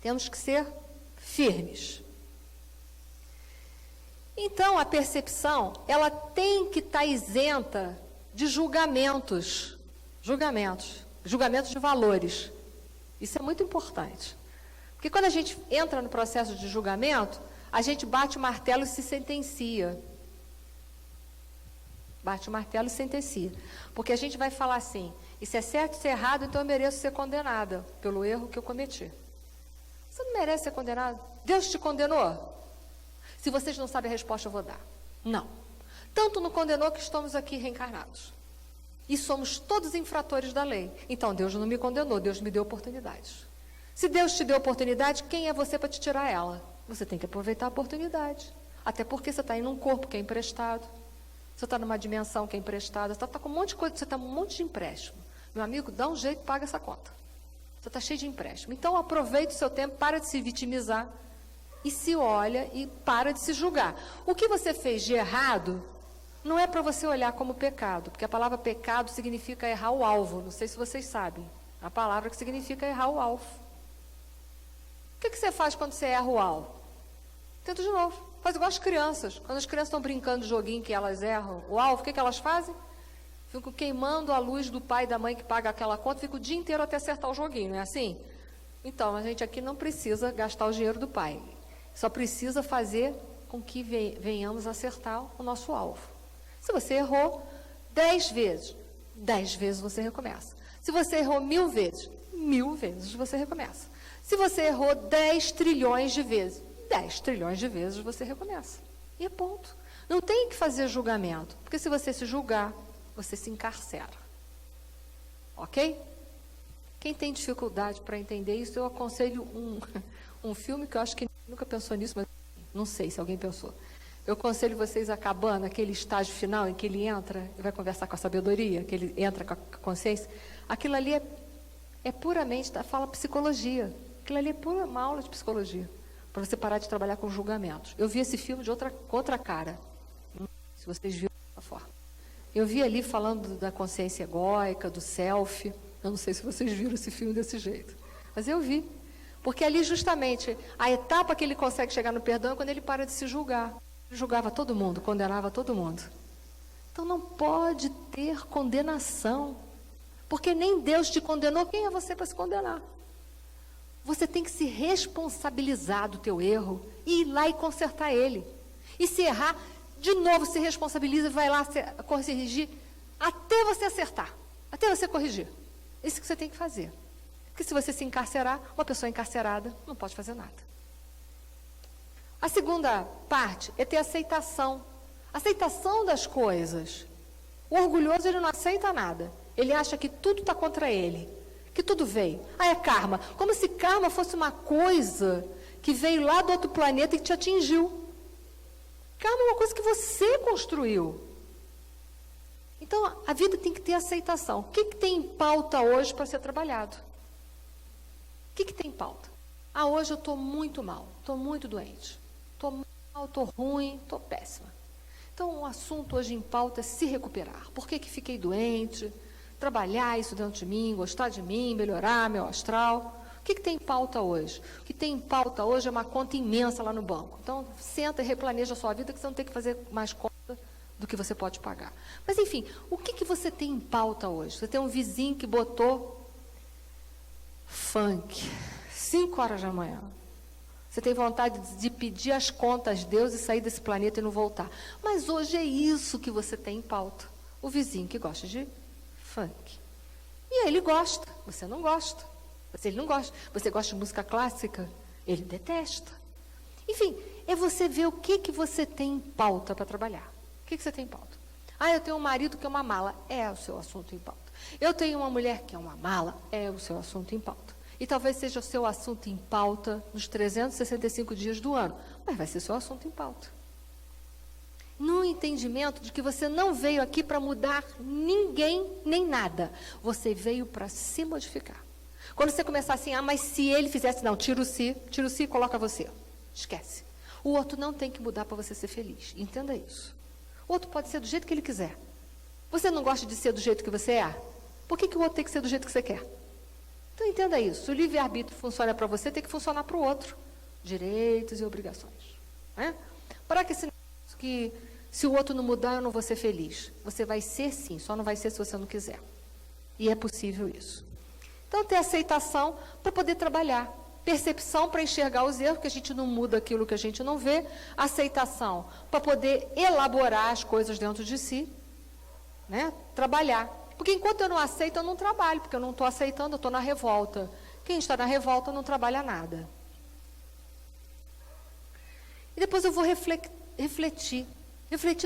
Temos que ser firmes. Então, a percepção, ela tem que estar isenta de julgamentos. Julgamentos de valores. Isso é muito importante. Porque quando a gente entra no processo de julgamento, a gente bate o martelo e se sentencia. Bate o martelo e sentencia. Porque a gente vai falar assim, isso é certo, isso é errado, então eu mereço ser condenada pelo erro que eu cometi. Você não merece ser condenado. Deus te condenou? Se vocês não sabem a resposta, eu vou dar. Não. Tanto não condenou que estamos aqui reencarnados. E somos todos infratores da lei. Então, Deus não me condenou, Deus me deu oportunidades. Se Deus te deu oportunidade, quem é você para te tirar ela? Você tem que aproveitar a oportunidade. Até porque você está em um corpo que é emprestado. Você está numa dimensão que é emprestada. Você está com um monte de coisa, você está com um monte de empréstimo. Meu amigo, dá um jeito, paga essa conta. Você está cheio de empréstimo. Então, aproveite o seu tempo, para de se vitimizar e se olha e para de se julgar. O que você fez de errado não é para você olhar como pecado, porque a palavra pecado significa errar o alvo. Não sei se vocês sabem. A palavra que significa errar o alvo. O que você faz quando você erra o alvo? Tenta de novo. Faz igual as crianças. Quando as crianças estão brincando de joguinho que elas erram o alvo, o que elas fazem? Ficam queimando a luz do pai e da mãe que paga aquela conta, fica o dia inteiro até acertar o joguinho, não é assim? Então, a gente aqui não precisa gastar o dinheiro do pai. Só precisa fazer com que venhamos acertar o nosso alvo. Se você errou 10 vezes, 10 vezes você recomeça. Se você errou 1000 vezes, 1000 vezes você recomeça. Se você errou 10 trilhões de vezes, 10 trilhões de vezes você recomeça. E é ponto. Não tem que fazer julgamento, porque se você se julgar, você se encarcera. Ok? Quem tem dificuldade para entender isso, eu aconselho um filme que eu acho que nunca pensou nisso, mas não sei se alguém pensou. Eu aconselho vocês a Cabana, aquele estágio final em que ele entra e vai conversar com a sabedoria, que ele entra com a consciência. Aquilo ali é puramente, fala psicologia. Aquilo ali é pura uma aula de psicologia, para você parar de trabalhar com julgamentos. Eu vi esse filme de outra cara, se vocês viram dessa forma. Eu vi ali falando da consciência egóica, do self. Eu não sei se vocês viram esse filme desse jeito, mas eu vi. Porque ali justamente a etapa que ele consegue chegar no perdão é quando ele para de se julgar. Ele julgava todo mundo, condenava todo mundo. Então não pode ter condenação, porque nem Deus te condenou, quem é você para se condenar? Você tem que se responsabilizar do teu erro e ir lá e consertar ele. E se errar, de novo se responsabiliza e vai lá corrigir até você acertar, até você corrigir. Isso que você tem que fazer. Porque se você se encarcerar, uma pessoa encarcerada não pode fazer nada. A segunda parte é ter aceitação. Aceitação das coisas. O orgulhoso, ele não aceita nada. Ele acha que tudo está contra ele, que tudo veio. É karma. Como se karma fosse uma coisa que veio lá do outro planeta e te atingiu. Karma é uma coisa que você construiu. Então, a vida tem que ter aceitação. O que tem em pauta hoje para ser trabalhado? O que tem em pauta? Hoje eu estou muito mal, estou muito doente. Estou mal, estou ruim, estou péssima. Então, o assunto hoje em pauta é se recuperar. Por que fiquei doente? Trabalhar isso dentro de mim, gostar de mim, melhorar meu astral. O que tem em pauta hoje? O que tem em pauta hoje é uma conta imensa lá no banco. Então, senta e replaneja a sua vida, que você não tem que fazer mais conta do que você pode pagar. Mas, enfim, o que você tem em pauta hoje? Você tem um vizinho que botou funk, 5 horas da manhã. Você tem vontade de pedir as contas a Deus e sair desse planeta e não voltar. Mas hoje é isso que você tem em pauta. O vizinho que gosta de funk. E ele gosta, você não gosta. Ele não gosta. Você gosta de música clássica? Ele detesta. Enfim, é você ver o que você tem em pauta para trabalhar. O que você tem em pauta? Eu tenho um marido que é uma mala. É o seu assunto em pauta. Eu tenho uma mulher que é uma mala. É o seu assunto em pauta. E talvez seja o seu assunto em pauta nos 365 dias do ano. Mas vai ser seu assunto em pauta. No entendimento de que você não veio aqui para mudar ninguém, nem nada. Você veio para se modificar. Quando você começar assim, mas se ele fizesse, não, tira o si e coloca você. Esquece. O outro não tem que mudar para você ser feliz. Entenda isso. O outro pode ser do jeito que ele quiser. Você não gosta de ser do jeito que você é? Por que o outro tem que ser do jeito que você quer? Então entenda isso. Se o livre-arbítrio funciona para você, tem que funcionar para o outro. Direitos e obrigações. Né? Para que se o outro não mudar, eu não vou ser feliz. Você vai ser sim, só não vai ser se você não quiser. E é possível isso. Então, ter aceitação para poder trabalhar. Percepção para enxergar os erros, que a gente não muda aquilo que a gente não vê. Aceitação para poder elaborar as coisas dentro de si. Né? Trabalhar. Porque enquanto eu não aceito, eu não trabalho. Porque eu não estou aceitando, eu estou na revolta. Quem está na revolta não trabalha nada. depois eu vou refletir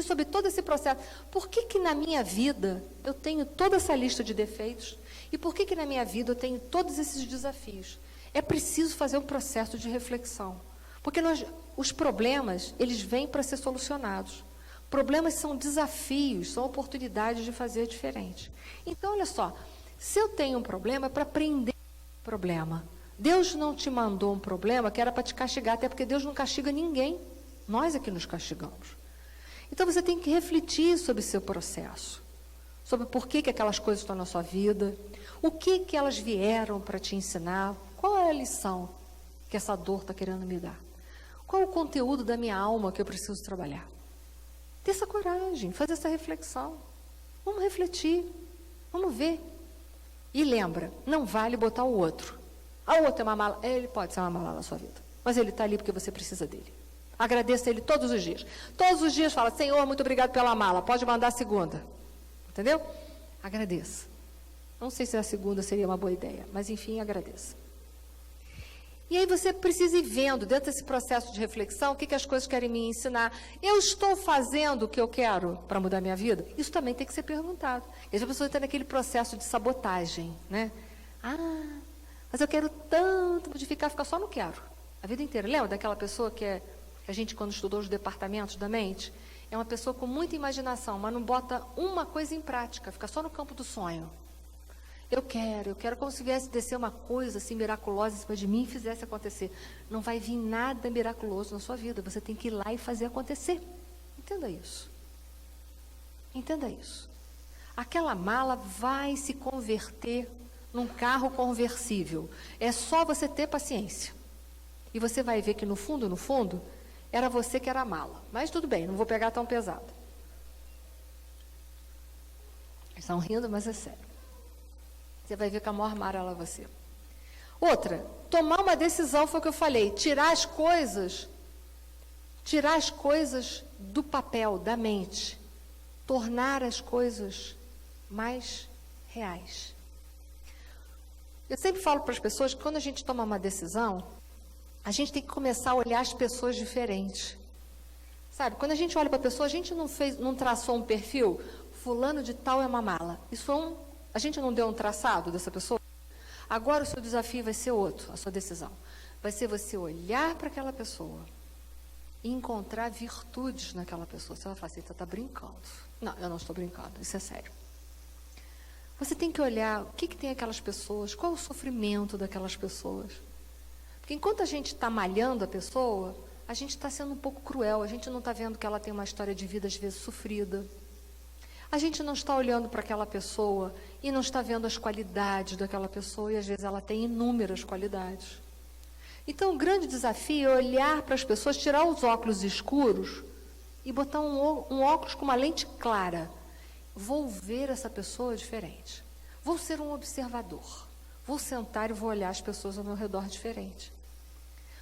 sobre todo esse processo. Por que na minha vida eu tenho toda essa lista de defeitos? E por que na minha vida eu tenho todos esses desafios? É preciso fazer um processo de reflexão. Porque os problemas, eles vêm para ser solucionados. Problemas são desafios, são oportunidades de fazer diferente. Então, olha só, se eu tenho um problema, é para aprender o problema. Deus não te mandou um problema que era para te castigar, até porque Deus não castiga ninguém. Nós é que nos castigamos. Então, você tem que refletir sobre o seu processo. Sobre por que aquelas coisas estão na sua vida. O que elas vieram para te ensinar. Qual é a lição que essa dor está querendo me dar? Qual é o conteúdo da minha alma que eu preciso trabalhar? Ter essa coragem, fazer essa reflexão. Vamos refletir, vamos ver. E lembra, não vale botar o outro. O outro é uma mala, ele pode ser uma mala na sua vida, mas ele está ali porque você precisa dele. Agradeça ele todos os dias. Todos os dias fala, Senhor, muito obrigado pela mala, pode mandar a segunda. Entendeu? Agradeça. Não sei se a segunda seria uma boa ideia, mas enfim, agradeça. E aí você precisa ir vendo, dentro desse processo de reflexão, o que as coisas querem me ensinar. Eu estou fazendo o que eu quero para mudar minha vida? Isso também tem que ser perguntado. E a pessoa está naquele processo de sabotagem, né? Mas eu quero tanto modificar, ficar só no quero. A vida inteira. Lembra daquela pessoa que a gente, quando estudou os departamentos da mente, é uma pessoa com muita imaginação, mas não bota uma coisa em prática, fica só no campo do sonho. Eu quero como se viesse descer uma coisa assim miraculosa em cima de mim e fizesse acontecer. Não vai vir nada miraculoso na sua vida, você tem que ir lá e fazer acontecer. Entenda isso. Entenda isso. Aquela mala vai se converter num carro conversível. É só você ter paciência. E você vai ver que no fundo, era você que era a mala. Mas tudo bem, não vou pegar tão pesado. Eles estão rindo, mas é sério. Você vai ver que a maior amarela é você. Outra, tomar uma decisão, foi o que eu falei, tirar as coisas do papel, da mente, tornar as coisas mais reais. Eu sempre falo para as pessoas que quando a gente toma uma decisão, a gente tem que começar a olhar as pessoas diferentes. Sabe, quando a gente olha para a pessoa, a gente não traçou um perfil, fulano de tal é uma mala. A gente não deu um traçado dessa pessoa? Agora o seu desafio vai ser outro, a sua decisão. Vai ser você olhar para aquela pessoa e encontrar virtudes naquela pessoa. Você vai falar assim, você está brincando. Não, eu não estou brincando, isso é sério. Você tem que olhar o que tem aquelas pessoas, qual é o sofrimento daquelas pessoas. Porque enquanto a gente está malhando a pessoa, a gente está sendo um pouco cruel, a gente não está vendo que ela tem uma história de vida às vezes sofrida. A gente não está olhando para aquela pessoa e não está vendo as qualidades daquela pessoa, e às vezes ela tem inúmeras qualidades. Então, o grande desafio é olhar para as pessoas, tirar os óculos escuros e botar um óculos com uma lente clara. Vou ver essa pessoa diferente. Vou ser um observador. Vou sentar e vou olhar as pessoas ao meu redor diferente.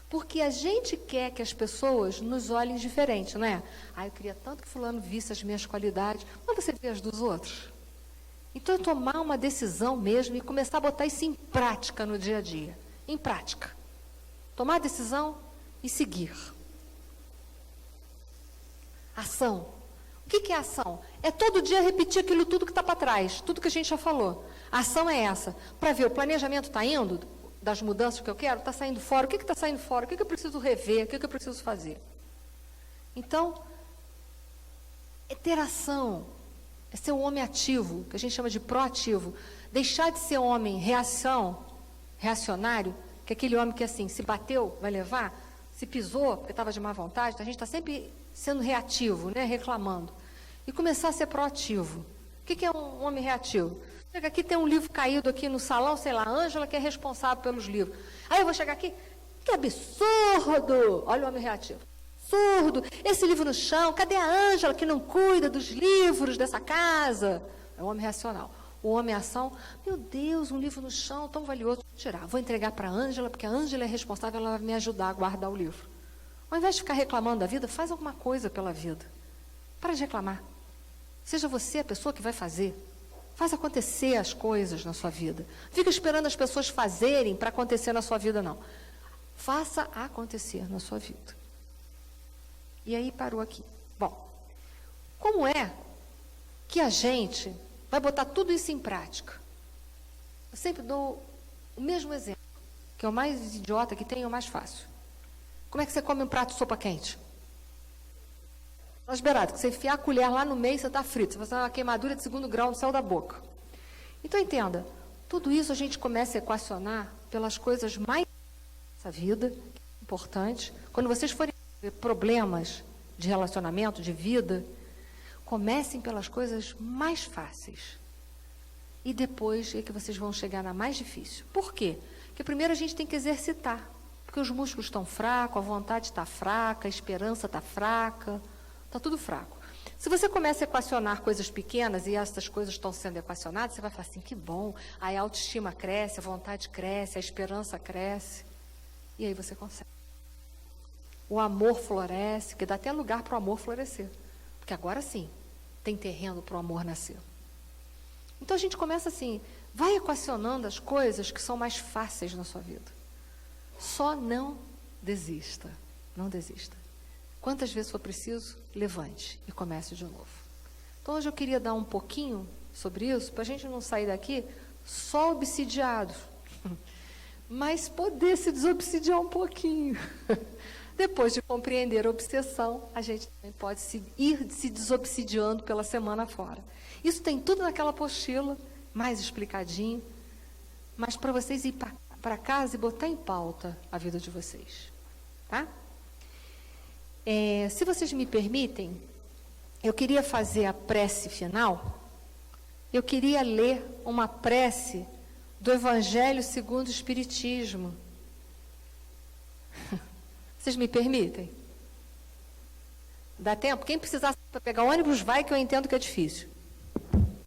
Porque a gente quer que as pessoas nos olhem diferente, não é? Eu queria tanto que fulano visse as minhas qualidades. Mas você vê as dos outros? Então, tomar uma decisão mesmo e começar a botar isso em prática no dia a dia. Em prática. Tomar a decisão e seguir. Ação. O que é ação? É todo dia repetir aquilo tudo que está para trás, tudo que a gente já falou. A ação é essa. Para ver, o planejamento está indo, das mudanças que eu quero, está saindo fora. O que está saindo fora? O que eu preciso rever? O que eu preciso fazer? Então, é ter ação. É ser um homem ativo, que a gente chama de proativo. Deixar de ser homem reacionário, que é aquele homem que assim, se bateu, vai levar, se pisou, porque estava de má vontade, então a gente está sempre sendo reativo, né, reclamando. E começar a ser proativo. O que é um homem reativo? Chega aqui, tem um livro caído aqui no salão, sei lá, a Ângela que é responsável pelos livros. Aí eu vou chegar aqui, que absurdo! Olha o homem reativo. Absurdo! Esse livro no chão, cadê a Ângela que não cuida dos livros dessa casa? É o homem racional. O homem ação, meu Deus, um livro no chão tão valioso, vou tirar, vou entregar para a Ângela, porque a Ângela é responsável, ela vai me ajudar a guardar o livro. Ao invés de ficar reclamando da vida, faz alguma coisa pela vida. Para de reclamar. Seja você a pessoa que vai fazer. Faz acontecer as coisas na sua vida. Fica esperando as pessoas fazerem para acontecer na sua vida, não. Faça acontecer na sua vida. E aí parou aqui. Bom, como é que a gente vai botar tudo isso em prática? Eu sempre dou o mesmo exemplo, que é o mais idiota que tem, é o mais fácil. Como é que você come um prato de sopa quente? Nós beirado, que você enfiar a colher lá no meio, você está frito. Você vai fazer uma queimadura de 2º grau no céu da boca. Então, entenda, tudo isso a gente começa a equacionar pelas coisas mais dessa vida, importantes. Quando vocês forem ver problemas de relacionamento, de vida, comecem pelas coisas mais fáceis. E depois é que vocês vão chegar na mais difícil. Por quê? Porque primeiro a gente tem que exercitar. Porque os músculos estão fracos, a vontade está fraca, a esperança está fraca, está tudo fraco. Se você começa a equacionar coisas pequenas e essas coisas estão sendo equacionadas, você vai falar assim, que bom, aí a autoestima cresce, a vontade cresce, a esperança cresce. E aí você consegue. O amor floresce, que dá até lugar para o amor florescer. Porque agora sim, tem terreno para o amor nascer. Então a gente começa assim, vai equacionando as coisas que são mais fáceis na sua vida. Só não desista, não desista. Quantas vezes for preciso, levante e comece de novo. Então hoje eu queria dar um pouquinho sobre isso, para a gente não sair daqui só obsidiado, mas poder se desobsidiar um pouquinho. Depois de compreender a obsessão, a gente também pode ir se desobsidiando pela semana fora. Isso tem tudo naquela apostila, mais explicadinho, mas para vocês ir para casa e botar em pauta a vida de vocês. Tá? Se vocês me permitem, eu queria fazer a prece final. Eu queria ler uma prece do Evangelho segundo o Espiritismo. Vocês me permitem? Dá tempo? Quem precisar para pegar ônibus, vai, que eu entendo que é difícil.